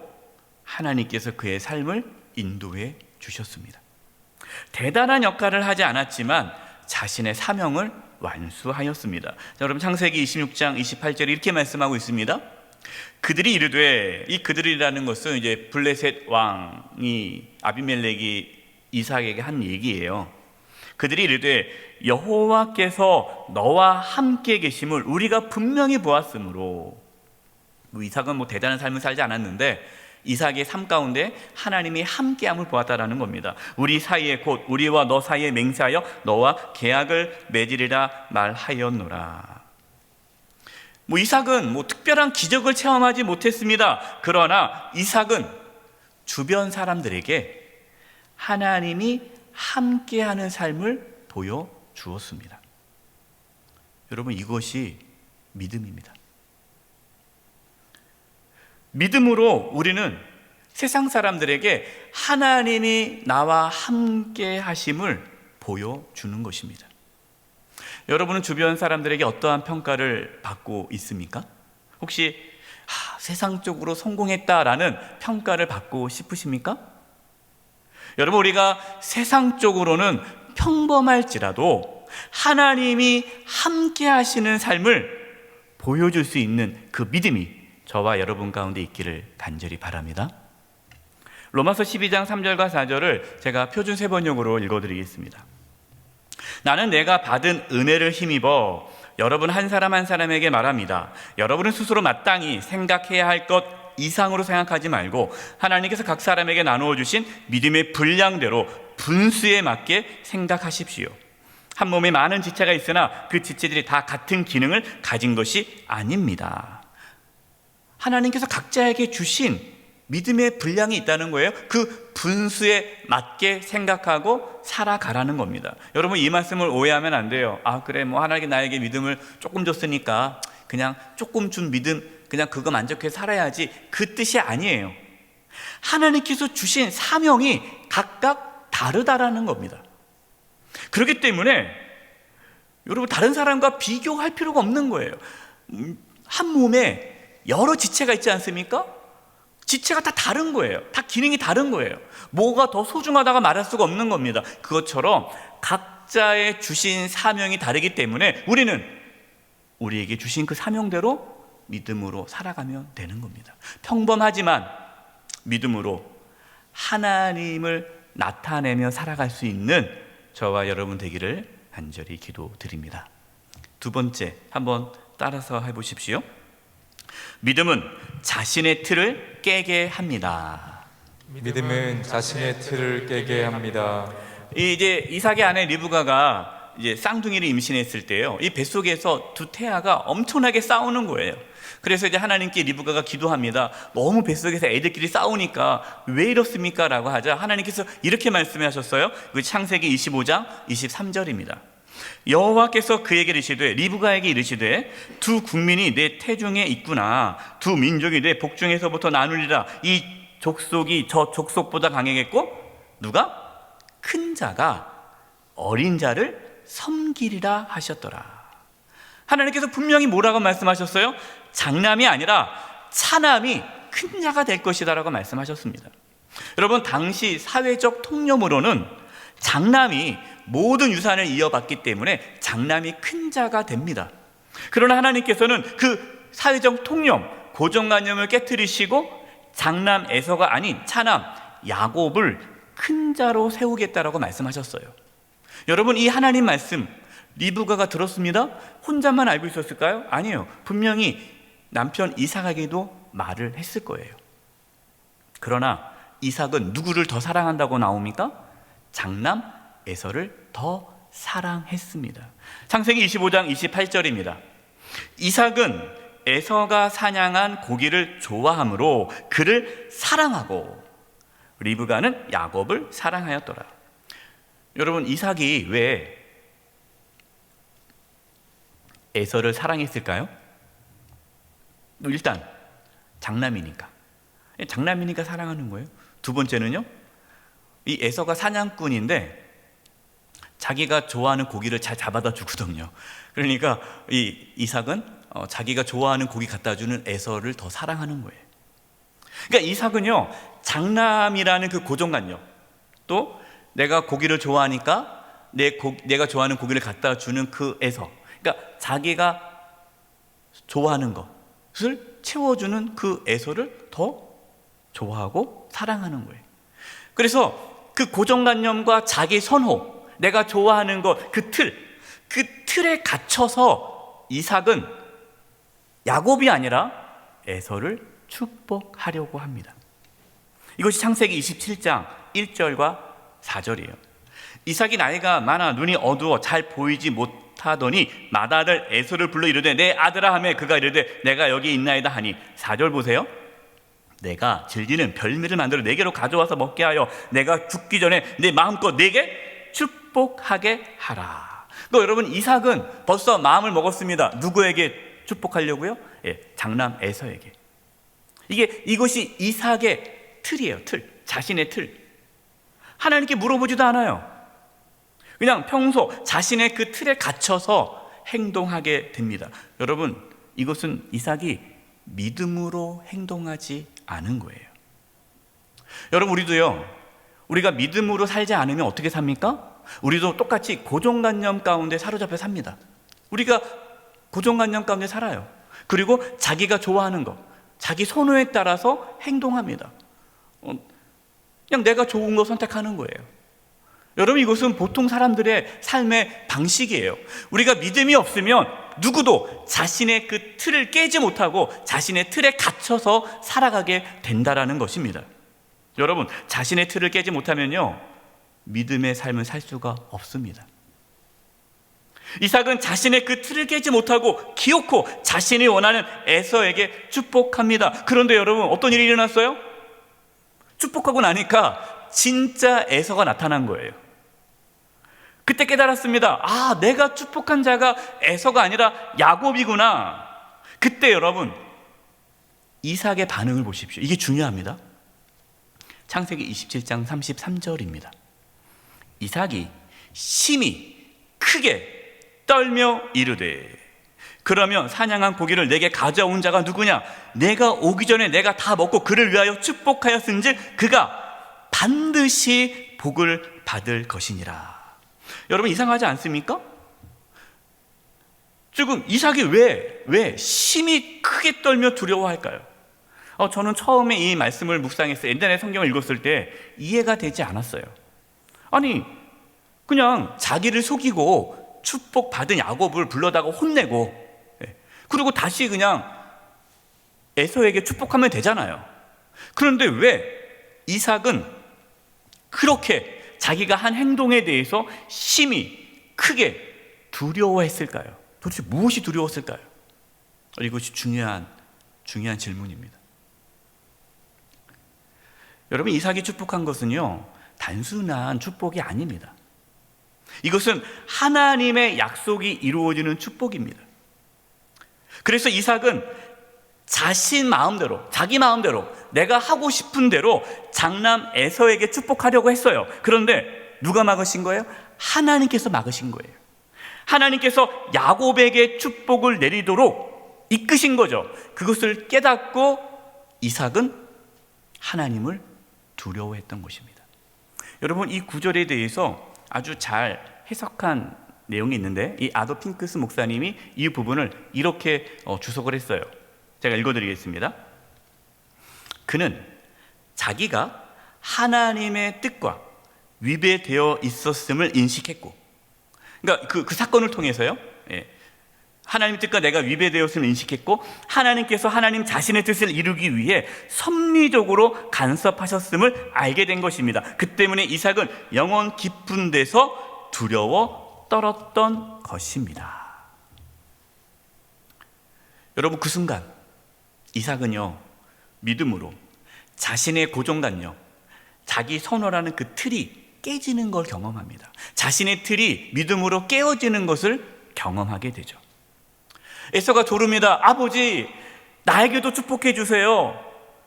하나님께서 그의 삶을 인도해 주셨습니다. 대단한 역할을 하지 않았지만 자신의 사명을 완수하였습니다. 자, 여러분, 창세기 26장 28절에 이렇게 말씀하고 있습니다. 그들이 이르되, 이 그들이라는 것은 이제 블레셋 왕이 아비멜렉이 이삭에게 한 얘기예요. 그들이 이르되 여호와께서 너와 함께 계심을 우리가 분명히 보았으므로, 이삭은 대단한 삶을 살지 않았는데 이삭의 삶 가운데 하나님이 함께함을 보았다라는 겁니다. 우리 사이에 곧 우리와 너 사이에 맹세하여 너와 계약을 맺으리라 말하였노라. 이삭은 특별한 기적을 체험하지 못했습니다. 그러나 이삭은 주변 사람들에게 하나님이 함께하는 삶을 보여주었습니다. 여러분, 이것이 믿음입니다. 믿음으로 우리는 세상 사람들에게 하나님이 나와 함께 하심을 보여주는 것입니다. 여러분은 주변 사람들에게 어떠한 평가를 받고 있습니까? 혹시 세상적으로 성공했다라는 평가를 받고 싶으십니까? 여러분, 우리가 세상적으로는 평범할지라도 하나님이 함께 하시는 삶을 보여줄 수 있는 그 믿음이 저와 여러분 가운데 있기를 간절히 바랍니다. 로마서 12장 3절과 4절을 제가 표준 세번역으로 읽어드리겠습니다. 나는 내가 받은 은혜를 힘입어 여러분 한 사람 한 사람에게 말합니다. 여러분은 스스로 마땅히 생각해야 할 것 이상으로 생각하지 말고 하나님께서 각 사람에게 나누어 주신 믿음의 분량대로 분수에 맞게 생각하십시오. 한 몸에 많은 지체가 있으나 그 지체들이 다 같은 기능을 가진 것이 아닙니다. 하나님께서 각자에게 주신 믿음의 분량이 있다는 거예요. 그 분수에 맞게 생각하고 살아가라는 겁니다. 여러분, 이 말씀을 오해하면 안 돼요. 그래, 하나님께 나에게 믿음을 조금 줬으니까 그냥 조금 준 믿음, 그냥 그거 만족해 살아야지, 그 뜻이 아니에요. 하나님께서 주신 사명이 각각 다르다라는 겁니다. 그렇기 때문에 여러분, 다른 사람과 비교할 필요가 없는 거예요. 한 몸에 여러 지체가 있지 않습니까? 지체가 다 다른 거예요. 다 기능이 다른 거예요. 뭐가 더 소중하다가 말할 수가 없는 겁니다. 그것처럼 각자의 주신 사명이 다르기 때문에 우리는 우리에게 주신 그 사명대로 믿음으로 살아가면 되는 겁니다. 평범하지만 믿음으로 하나님을 나타내며 살아갈 수 있는 저와 여러분 되기를 간절히 기도드립니다. 두 번째, 한번 따라서 해보십시오. 믿음은 자신의 틀을 깨게 합니다. 믿음은 자신의 틀을 깨게 합니다. 이제 이삭의 아내 리브가가 이제 쌍둥이를 임신했을 때요, 이 뱃속에서 두 태아가 엄청나게 싸우는 거예요. 그래서 이제 하나님께 리브가가 기도합니다. 너무 뱃속에서 애들끼리 싸우니까 왜 이렇습니까? 라고 하자 하나님께서 이렇게 말씀하셨어요. 그 창세기 25장 23절입니다. 여호와께서 그에게 이르시되, 리브가에게 이르시되, 두 국민이 내 태중에 있구나. 두 민족이 내 복중에서부터 나누리라. 이 족속이 저 족속보다 강하겠고 누가? 큰 자가 어린 자를 섬기리라 하셨더라. 하나님께서 분명히 뭐라고 말씀하셨어요? 장남이 아니라 차남이 큰 자가 될 것이다 라고 말씀하셨습니다. 여러분, 당시 사회적 통념으로는 장남이 모든 유산을 이어받기 때문에 장남이 큰 자가 됩니다. 그러나 하나님께서는 그 사회적 통념, 고정관념을 깨트리시고 장남 에서가 아닌 차남 야곱을 큰 자로 세우겠다라고 말씀하셨어요. 여러분, 이 하나님 말씀 리브가가 들었습니다. 혼자만 알고 있었을까요? 아니에요. 분명히 남편 이삭에게도 말을 했을 거예요. 그러나 이삭은 누구를 더 사랑한다고 나옵니까? 장남 에서를 더 사랑했습니다. 창세기 25장 28절입니다. 이삭은 에서가 사냥한 고기를 좋아하므로 그를 사랑하고 리브가는 야곱을 사랑하였더라. 여러분, 이삭이 왜 에서를 사랑했을까요? 일단 장남이니까 사랑하는 거예요. 두 번째는요, 이 에서가 사냥꾼인데 자기가 좋아하는 고기를 잘 잡아다 주거든요. 그러니까 이 이삭은 자기가 좋아하는 고기 갖다 주는 에서를 더 사랑하는 거예요. 그러니까 이삭은요, 장남이라는 그 고정관념, 또 내가 고기를 좋아하니까 내가 좋아하는 고기를 갖다 주는 그 에서, 그러니까 자기가 좋아하는 것을 채워주는 그 에서를 더 좋아하고 사랑하는 거예요. 그래서 그 고정관념과 자기 선호, 내가 좋아하는 것, 그 틀에 갇혀서 이삭은 야곱이 아니라 에서를 축복하려고 합니다. 이것이 창세기 27장 1절과 4절이에요. 이삭이 나이가 많아 눈이 어두워 잘 보이지 못하더니 맏아들 에서를 불러 이르되 내 아들아 하매 그가 이르되 내가 여기 있나이다 하니 4절 보세요. 내가 즐기는 별미를 만들어 내게로 가져와서 먹게 하여 내가 죽기 전에 내 마음껏 내게 축복하게 하라. 그러니까 여러분, 이삭은 벌써 마음을 먹었습니다. 누구에게 축복하려고요? 장남 에서에게. 이것이 이삭의 틀이에요. 자신의 틀. 하나님께 물어보지도 않아요. 그냥 평소 자신의 그 틀에 갇혀서 행동하게 됩니다. 여러분, 이것은 이삭이 믿음으로 행동하지 않은 거예요. 여러분, 우리도요, 우리가 믿음으로 살지 않으면 어떻게 삽니까? 우리도 똑같이 고정관념 가운데 사로잡혀 삽니다. 우리가 고정관념 가운데 살아요. 그리고 자기가 좋아하는 것, 자기 선호에 따라서 행동합니다. 그냥 내가 좋은 거 선택하는 거예요. 여러분, 이것은 보통 사람들의 삶의 방식이에요. 우리가 믿음이 없으면 누구도 자신의 그 틀을 깨지 못하고 자신의 틀에 갇혀서 살아가게 된다라는 것입니다. 여러분, 자신의 틀을 깨지 못하면요, 믿음의 삶을 살 수가 없습니다. 이삭은 자신의 그 틀을 깨지 못하고 기어코 자신이 원하는 에서에게 축복합니다. 그런데 여러분, 어떤 일이 일어났어요? 축복하고 나니까 진짜 에서가 나타난 거예요. 그때 깨달았습니다. 아, 내가 축복한 자가 에서가 아니라 야곱이구나. 그때 여러분, 이삭의 반응을 보십시오. 이게 중요합니다. 창세기 27장 33절입니다. 이삭이 심히 크게 떨며 이르되, 그러면 사냥한 고기를 내게 가져온 자가 누구냐? 내가 오기 전에 내가 다 먹고 그를 위하여 축복하였은즉 그가 반드시 복을 받을 것이니라. 여러분, 이상하지 않습니까? 지금 이삭이 왜 심히 크게 떨며 두려워할까요? 저는 처음에 이 말씀을 묵상했어요. 옛날에 성경을 읽었을 때 이해가 되지 않았어요. 아니, 그냥 자기를 속이고 축복받은 야곱을 불러다가 혼내고, 그리고 다시 그냥 에서에게 축복하면 되잖아요. 그런데 왜 이삭은 그렇게 자기가 한 행동에 대해서 심히 크게 두려워했을까요? 도대체 무엇이 두려웠을까요? 이것이 중요한 질문입니다. 여러분, 이삭이 축복한 것은요, 단순한 축복이 아닙니다. 이것은 하나님의 약속이 이루어지는 축복입니다. 그래서 이삭은 자기 마음대로 내가 하고 싶은 대로 장남 에서에게 축복하려고 했어요. 그런데 누가 막으신 거예요? 하나님께서 막으신 거예요. 하나님께서 야곱에게 축복을 내리도록 이끄신 거죠. 그것을 깨닫고 이삭은 하나님을 두려워했던 것입니다. 여러분, 이 구절에 대해서 아주 잘 해석한 내용이 있는데, 이 아도 핑크스 목사님이 이 부분을 이렇게 주석을 했어요. 제가 읽어드리겠습니다. 그는 자기가 하나님의 뜻과 위배되어 있었음을 인식했고, 그러니까 그 사건을 통해서요, 하나님의 뜻과 내가 위배되었음을 인식했고, 하나님께서 하나님 자신의 뜻을 이루기 위해 섭리적으로 간섭하셨음을 알게 된 것입니다. 그 때문에 이삭은 영혼 깊은 데서 두려워 떨었던 것입니다. 여러분, 그 순간 이삭은요, 믿음으로 자신의 고정관념, 자기 선호라는 그 틀이 깨지는 걸 경험합니다. 자신의 틀이 믿음으로 깨어지는 것을 경험하게 되죠. 에서가 조릅니다. 아버지, 나에게도 축복해 주세요.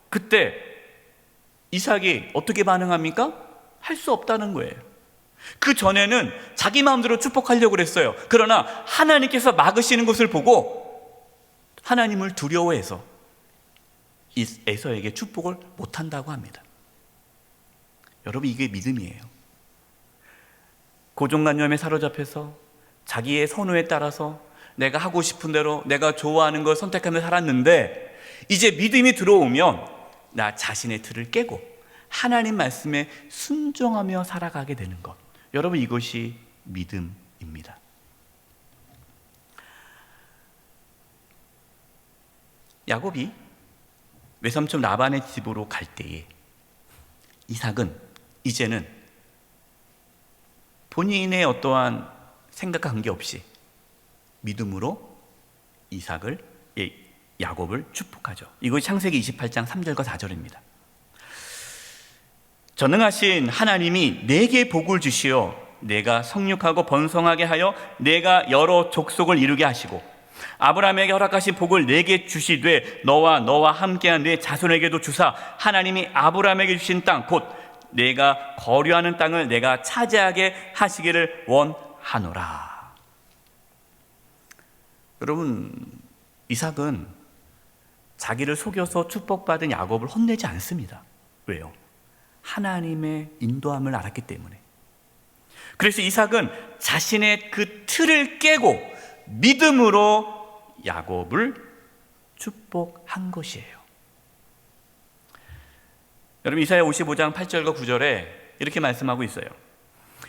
그때 이삭이 어떻게 반응합니까? 할 수 없다는 거예요. 그 전에는 자기 마음대로 축복하려고 그랬어요. 그러나 하나님께서 막으시는 것을 보고 하나님을 두려워해서 에서에게 축복을 못한다고 합니다. 여러분, 이게 믿음이에요. 고정관념에 사로잡혀서 자기의 선호에 따라서 내가 하고 싶은 대로 내가 좋아하는 걸 선택하며 살았는데, 이제 믿음이 들어오면 나 자신의 틀을 깨고 하나님 말씀에 순종하며 살아가게 되는 것. 여러분, 이것이 믿음입니다. 야곱이 외삼촌 라반의 집으로 갈 때에 이삭은 이제는 본인의 어떠한 생각과 관계없이 믿음으로 야곱을 축복하죠. 이것이 창세기 28장 3절과 4절입니다. 전능하신 하나님이 내게 복을 주시어 내가 성육하고 번성하게 하여 내가 여러 족속을 이루게 하시고 아브라함에게 허락하신 복을 내게 주시되 너와 함께한 내 자손에게도 주사 하나님이 아브라함에게 주신 땅 곧 내가 거류하는 땅을 내가 차지하게 하시기를 원하노라. 여러분, 이삭은 자기를 속여서 축복받은 야곱을 혼내지 않습니다. 왜요? 하나님의 인도함을 알았기 때문에. 그래서 이삭은 자신의 그 틀을 깨고 믿음으로 야곱을 축복한 것이에요. 여러분, 이사야 55장 8절과 9절에 이렇게 말씀하고 있어요.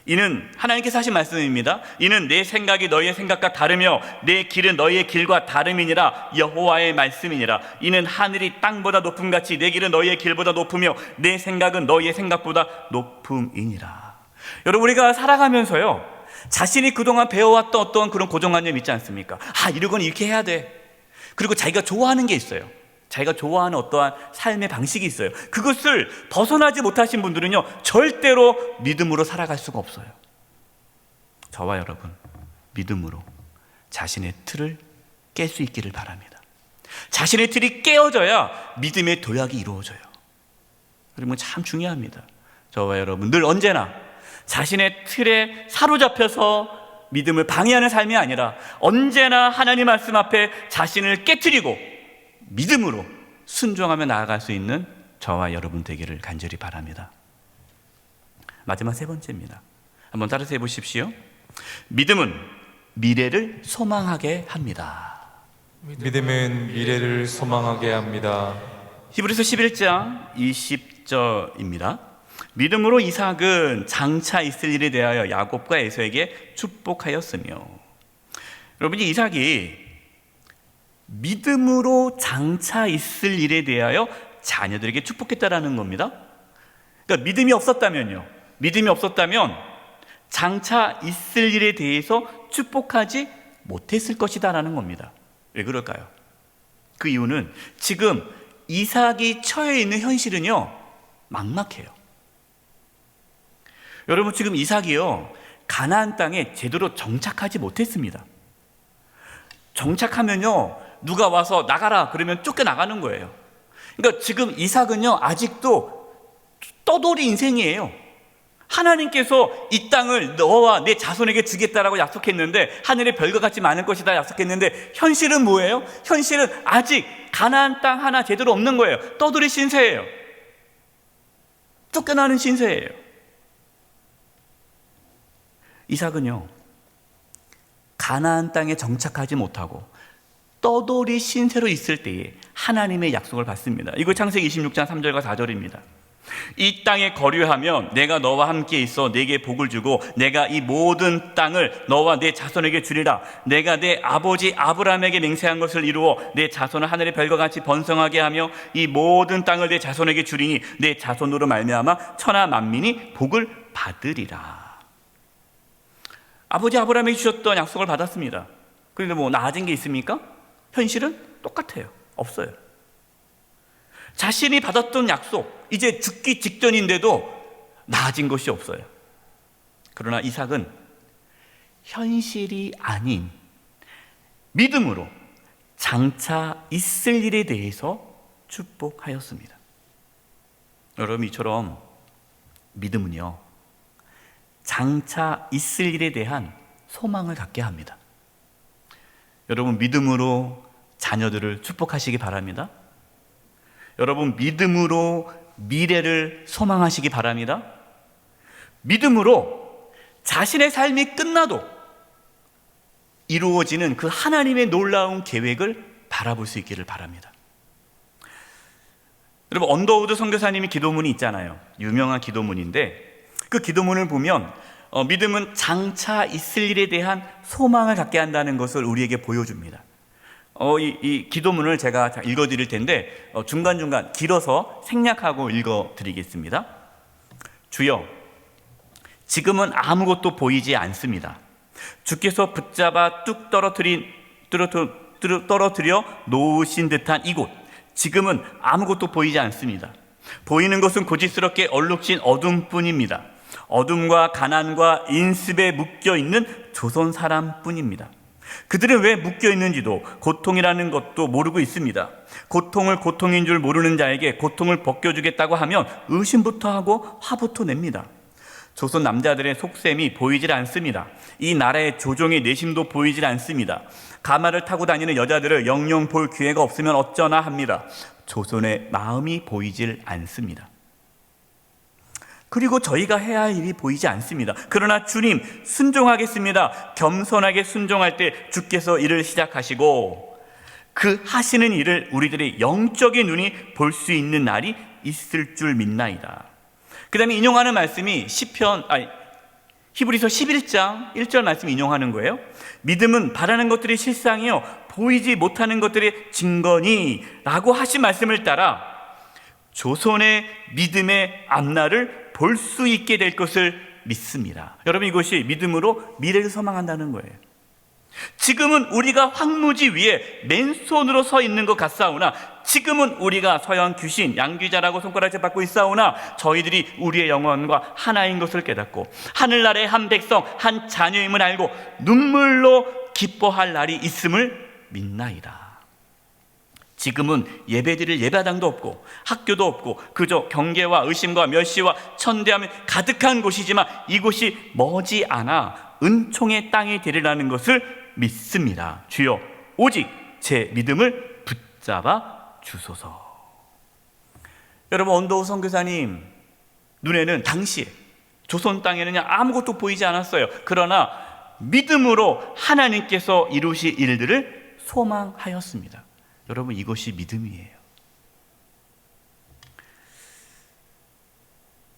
이는 하나님께서 하신 말씀입니다. 이는 내 생각이 너희의 생각과 다르며 내 길은 너희의 길과 다름이니라. 여호와의 말씀이니라. 이는 하늘이 땅보다 높음같이 내 길은 너희의 길보다 높으며 내 생각은 너희의 생각보다 높음이니라. 여러분, 우리가 살아가면서요, 자신이 그동안 배워왔던 어떤 그런 고정관념 있지 않습니까? 이러고는 이렇게 해야 돼. 그리고 자기가 좋아하는 게 있어요. 자기가 좋아하는 어떠한 삶의 방식이 있어요. 그것을 벗어나지 못하신 분들은요, 절대로 믿음으로 살아갈 수가 없어요. 저와 여러분, 믿음으로 자신의 틀을 깰 수 있기를 바랍니다. 자신의 틀이 깨어져야 믿음의 도약이 이루어져요. 그러면 참 중요합니다. 저와 여러분, 늘 언제나 자신의 틀에 사로잡혀서 믿음을 방해하는 삶이 아니라 언제나 하나님 말씀 앞에 자신을 깨트리고 믿음으로 순종하며 나아갈 수 있는 저와 여러분 되기를 간절히 바랍니다. 마지막 세 번째입니다. 한번 따라서 해보십시오. 믿음은 미래를 소망하게 합니다. 믿음은 미래를 소망하게 합니다. 히브리서 11장 20절입니다. 믿음으로 이삭은 장차 있을 일에 대하여 야곱과 에서에게 축복하였으며. 여러분, 이삭이 믿음으로 장차 있을 일에 대하여 자녀들에게 축복했다라는 겁니다. 그러니까 믿음이 없었다면 장차 있을 일에 대해서 축복하지 못했을 것이다라는 겁니다. 왜 그럴까요? 그 이유는 지금 이삭이 처해 있는 현실은요, 막막해요. 여러분, 지금 이삭이요, 가나안 땅에 제대로 정착하지 못했습니다. 정착하면요, 누가 와서 나가라 그러면 쫓겨나가는 거예요. 그러니까 지금 이삭은요, 아직도 떠돌이 인생이에요. 하나님께서 이 땅을 너와 내 자손에게 주겠다라고 약속했는데, 하늘의 별과 같이 많을 것이다 약속했는데, 현실은 뭐예요? 현실은 아직 가나안 땅 하나 제대로 없는 거예요. 떠돌이 신세예요. 쫓겨나는 신세예요. 이삭은요, 가나안 땅에 정착하지 못하고 떠돌이 신세로 있을 때에 하나님의 약속을 받습니다. 이거 창세기 26장 3절과 4절입니다. 이 땅에 거류하면 내가 너와 함께 있어 내게 복을 주고 내가 이 모든 땅을 너와 내 자손에게 주리라. 내가 내 아버지 아브라함에게 맹세한 것을 이루어 내 자손을 하늘의 별과 같이 번성하게 하며 이 모든 땅을 내 자손에게 주리니 내 자손으로 말미암아 천하 만민이 복을 받으리라. 아버지 아브라함에게 주셨던 약속을 받았습니다. 그런데 뭐 나아진 게 있습니까? 현실은 똑같아요. 없어요. 자신이 받았던 약속, 이제 죽기 직전인데도 나아진 것이 없어요. 그러나 이삭은 현실이 아닌 믿음으로 장차 있을 일에 대해서 축복하였습니다. 여러분, 이처럼 믿음은요, 장차 있을 일에 대한 소망을 갖게 합니다. 여러분, 믿음으로 자녀들을 축복하시기 바랍니다. 여러분, 믿음으로 미래를 소망하시기 바랍니다. 믿음으로 자신의 삶이 끝나도 이루어지는 그 하나님의 놀라운 계획을 바라볼 수 있기를 바랍니다. 여러분, 언더우드 선교사님이 기도문이 있잖아요. 유명한 기도문인데, 그 기도문을 보면 믿음은 장차 있을 일에 대한 소망을 갖게 한다는 것을 우리에게 보여줍니다. 이 기도문을 제가 읽어드릴 텐데 중간중간 길어서 생략하고 읽어드리겠습니다. 주여, 지금은 아무것도 보이지 않습니다. 주께서 붙잡아 뚝 떨어뜨려 놓으신 듯한 이곳, 지금은 아무것도 보이지 않습니다. 보이는 것은 고집스럽게 얼룩진 어둠뿐입니다. 어둠과 가난과 인습에 묶여있는 조선 사람뿐입니다. 그들은 왜 묶여있는지도 고통이라는 것도 모르고 있습니다. 고통을 고통인 줄 모르는 자에게 고통을 벗겨주겠다고 하면 의심부터 하고 화부터 냅니다. 조선 남자들의 속셈이 보이질 않습니다. 이 나라의 조종의 내심도 보이질 않습니다. 가마를 타고 다니는 여자들을 영영 볼 기회가 없으면 어쩌나 합니다. 조선의 마음이 보이질 않습니다. 그리고 저희가 해야 할 일이 보이지 않습니다. 그러나 주님, 순종하겠습니다. 겸손하게 순종할 때 주께서 일을 시작하시고 그 하시는 일을 우리들의 영적인 눈이 볼 수 있는 날이 있을 줄 믿나이다. 그 다음에 인용하는 말씀이 히브리서 11장 1절 말씀 인용하는 거예요. 믿음은 바라는 것들이 실상이요 보이지 못하는 것들의 증거니 라고 하신 말씀을 따라 조선의 믿음의 앞날을 볼 수 있게 될 것을 믿습니다. 여러분, 이것이 믿음으로 미래를 소망한다는 거예요. 지금은 우리가 황무지 위에 맨손으로 서 있는 것 같사오나, 지금은 우리가 서양 귀신, 양귀자라고 손가락질 받고 있사오나 저희들이 우리의 영혼과 하나인 것을 깨닫고 하늘나라의 한 백성, 한 자녀임을 알고 눈물로 기뻐할 날이 있음을 믿나이다. 지금은 예배드릴 예배당도 없고 학교도 없고 그저 경계와 의심과 멸시와 천대함이 가득한 곳이지만 이곳이 머지않아 은총의 땅이 되리라는 것을 믿습니다. 주여, 오직 제 믿음을 붙잡아 주소서. 여러분, 언더우 선교사님 눈에는 당시에 조선 땅에는 아무것도 보이지 않았어요. 그러나 믿음으로 하나님께서 이루실 일들을 소망하였습니다. 여러분, 이것이 믿음이에요.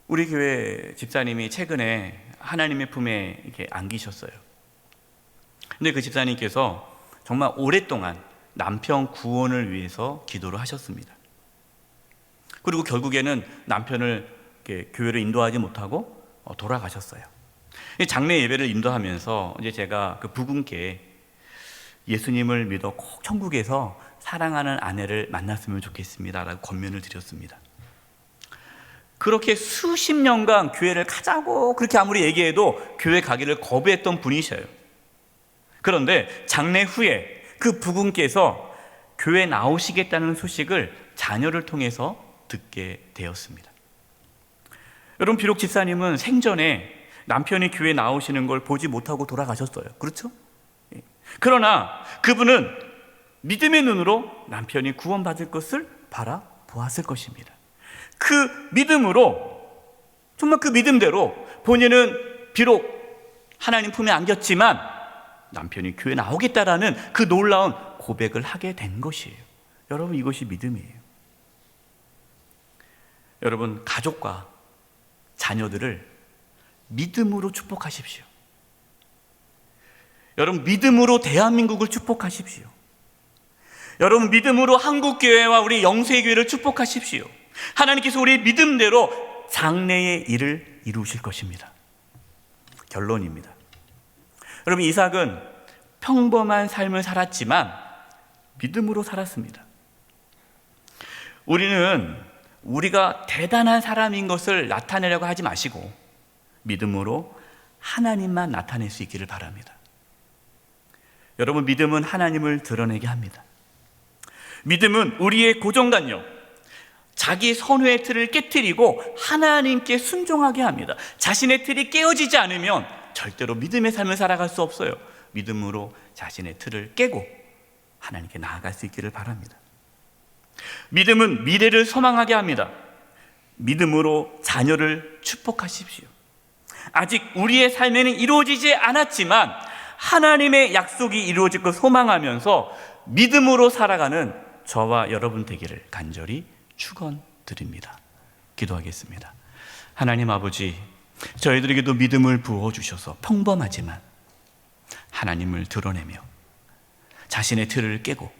우리 교회 집사님이 최근에 하나님의 품에 이렇게 안기셨어요. 근데 그 집사님께서 정말 오랫동안 남편 구원을 위해서 기도를 하셨습니다. 그리고 결국에는 남편을 이렇게 교회를 인도하지 못하고 돌아가셨어요. 장례 예배를 인도하면서 이제 제가 그 부군께 예수님을 믿어 꼭 천국에서 사랑하는 아내를 만났으면 좋겠습니다라고 권면을 드렸습니다. 그렇게 수십 년간 교회를 가자고 그렇게 아무리 얘기해도 교회 가기를 거부했던 분이셔요. 그런데 장례 후에 그 부군께서 교회 나오시겠다는 소식을 자녀를 통해서 듣게 되었습니다. 여러분, 비록 집사님은 생전에 남편이 교회 나오시는 걸 보지 못하고 돌아가셨어요. 그렇죠? 그러나 그분은 믿음의 눈으로 남편이 구원받을 것을 바라보았을 것입니다. 그 믿음으로, 정말 그 믿음대로 본인은 비록 하나님 품에 안겼지만 남편이 교회 나오겠다라는 그 놀라운 고백을 하게 된 것이에요. 여러분, 이것이 믿음이에요. 여러분, 가족과 자녀들을 믿음으로 축복하십시오. 여러분, 믿음으로 대한민국을 축복하십시오. 여러분, 믿음으로 한국교회와 우리 영세교회를 축복하십시오. 하나님께서 우리 믿음대로 장래의 일을 이루실 것입니다. 결론입니다. 여러분, 이삭은 평범한 삶을 살았지만 믿음으로 살았습니다. 우리는 우리가 대단한 사람인 것을 나타내려고 하지 마시고 믿음으로 하나님만 나타낼 수 있기를 바랍니다. 여러분, 믿음은 하나님을 드러내게 합니다. 믿음은 우리의 고정관념, 자기 선호의 틀을 깨트리고 하나님께 순종하게 합니다. 자신의 틀이 깨어지지 않으면 절대로 믿음의 삶을 살아갈 수 없어요. 믿음으로 자신의 틀을 깨고 하나님께 나아갈 수 있기를 바랍니다. 믿음은 미래를 소망하게 합니다. 믿음으로 자녀를 축복하십시오. 아직 우리의 삶에는 이루어지지 않았지만 하나님의 약속이 이루어질 것 소망하면서 믿음으로 살아가는 저와 여러분 되기를 간절히 축원드립니다. 기도하겠습니다. 하나님 아버지, 저희들에게도 믿음을 부어주셔서 평범하지만 하나님을 드러내며 자신의 틀을 깨고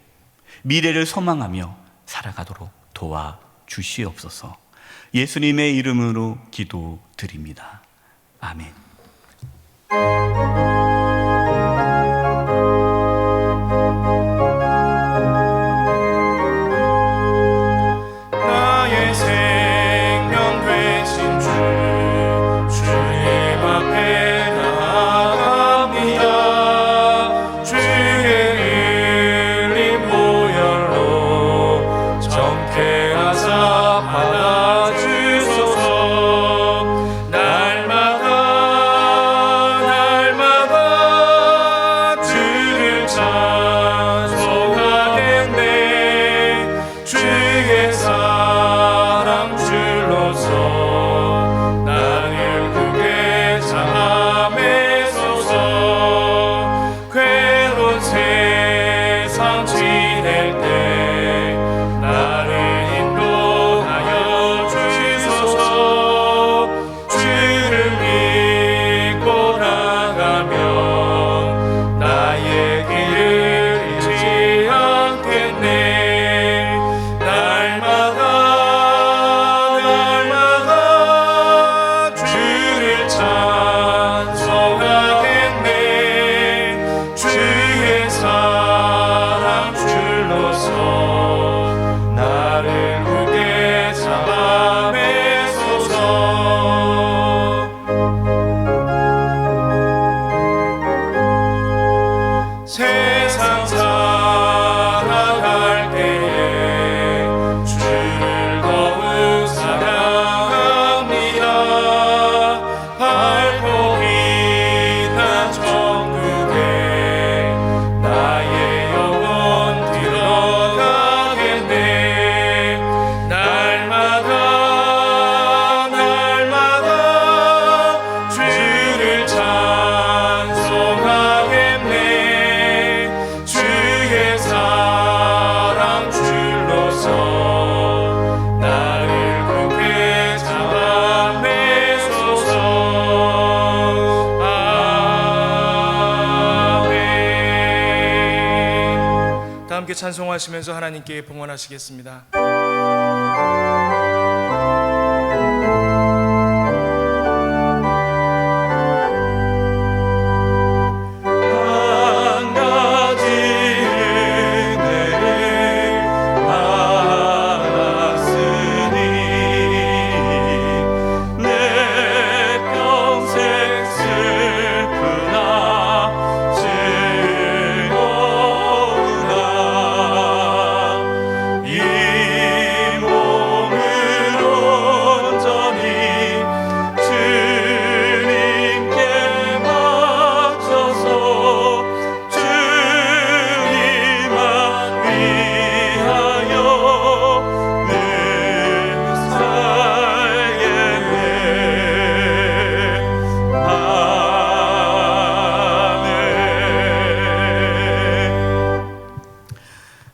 미래를 소망하며 살아가도록 도와주시옵소서. 예수님의 이름으로 기도드립니다. 아멘. 나의 생명 되신 주, 주님 앞에 나아갑니다. 주의 흘린 보혈로 정케하사 받아주소서. 날마다 찬송하시면서 하나님께 봉헌하시겠습니다.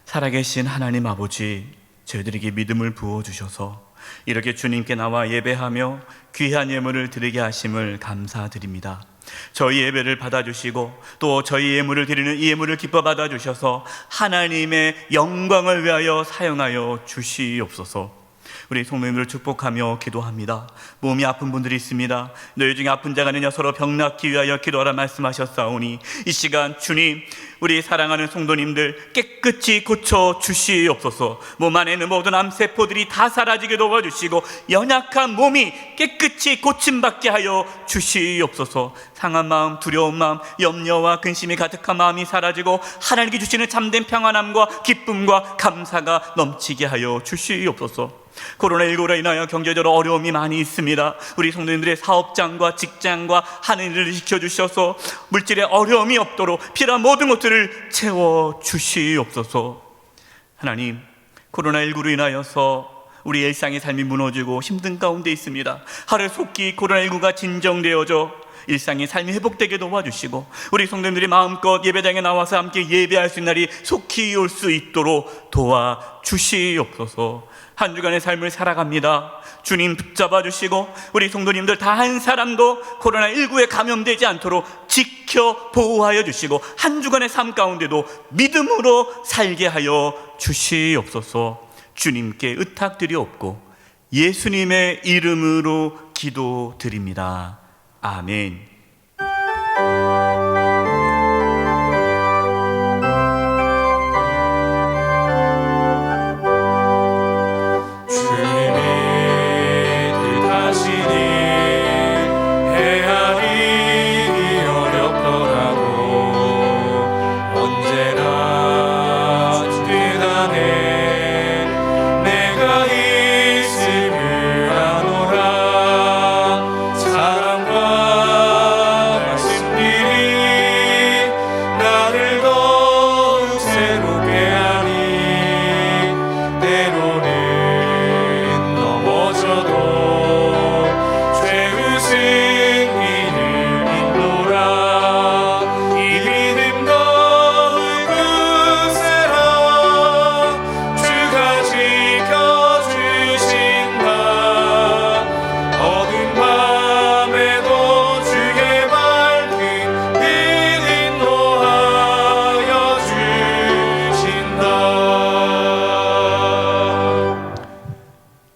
살아계신 하나님 아버지, 저희들에게 믿음을 부어주셔서 이렇게 주님께 나와 예배하며 귀한 예물을 드리게 하심을 감사드립니다. 저희 예배를 받아주시고 또 저희 예물을 드리는 이 예물을 기뻐 받아주셔서 하나님의 영광을 위하여 사용하여 주시옵소서. 우리 성도님들을 축복하며 기도합니다. 몸이 아픈 분들이 있습니다. 너희 중에 아픈 자가 있느냐 서로 병 낫기 위하여 기도하라 말씀하셨사오니 이 시간 주님, 우리 사랑하는 성도님들 깨끗이 고쳐 주시옵소서. 몸 안에 있는 모든 암세포들이 다 사라지게 도와주시고 연약한 몸이 깨끗이 고침받게 하여 주시옵소서. 상한 마음, 두려운 마음, 염려와 근심이 가득한 마음이 사라지고 하나님께 주시는 참된 평안함과 기쁨과 감사가 넘치게 하여 주시옵소서. 코로나19로 인하여 경제적으로 어려움이 많이 있습니다. 우리 성도님들의 사업장과 직장과 하는 일을 지켜주셔서 물질에 어려움이 없도록 필요한 모든 것들을 채워주시옵소서. 하나님, 코로나19로 인하여서 우리 일상의 삶이 무너지고 힘든 가운데 있습니다. 하루속히 코로나19가 진정되어져 일상의 삶이 회복되게 도와주시고 우리 성도님들이 마음껏 예배당에 나와서 함께 예배할 수 있는 날이 속히 올 수 있도록 도와주시옵소서. 한 주간의 삶을 살아갑니다. 주님 붙잡아 주시고 우리 성도님들 다 한 사람도 코로나19에 감염되지 않도록 지켜 보호하여 주시고 한 주간의 삶 가운데도 믿음으로 살게 하여 주시옵소서. 주님께 의탁드리옵고 예수님의 이름으로 기도드립니다. 아멘.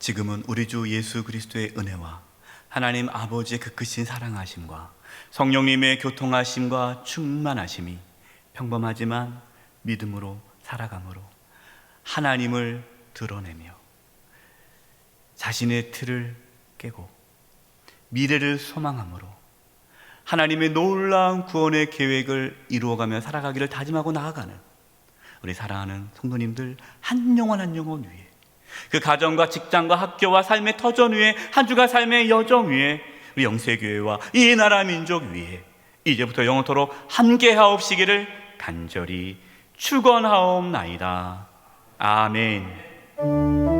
지금은 우리 주 예수 그리스도의 은혜와 하나님 아버지의 그 크신 사랑하심과 성령님의 교통하심과 충만하심이 평범하지만 믿음으로 살아감으로 하나님을 드러내며 자신의 틀을 깨고 미래를 소망함으로 하나님의 놀라운 구원의 계획을 이루어가며 살아가기를 다짐하고 나아가는 우리 사랑하는 성도님들 한 영혼 한 영혼 위에 그 가정과 직장과 학교와 삶의 터전 위에 한 주간 삶의 여정 위에 우리 영세교회와 이 나라 민족 위에 이제부터 영원토록 함께하옵시기를 간절히 축원하옵나이다. 아멘.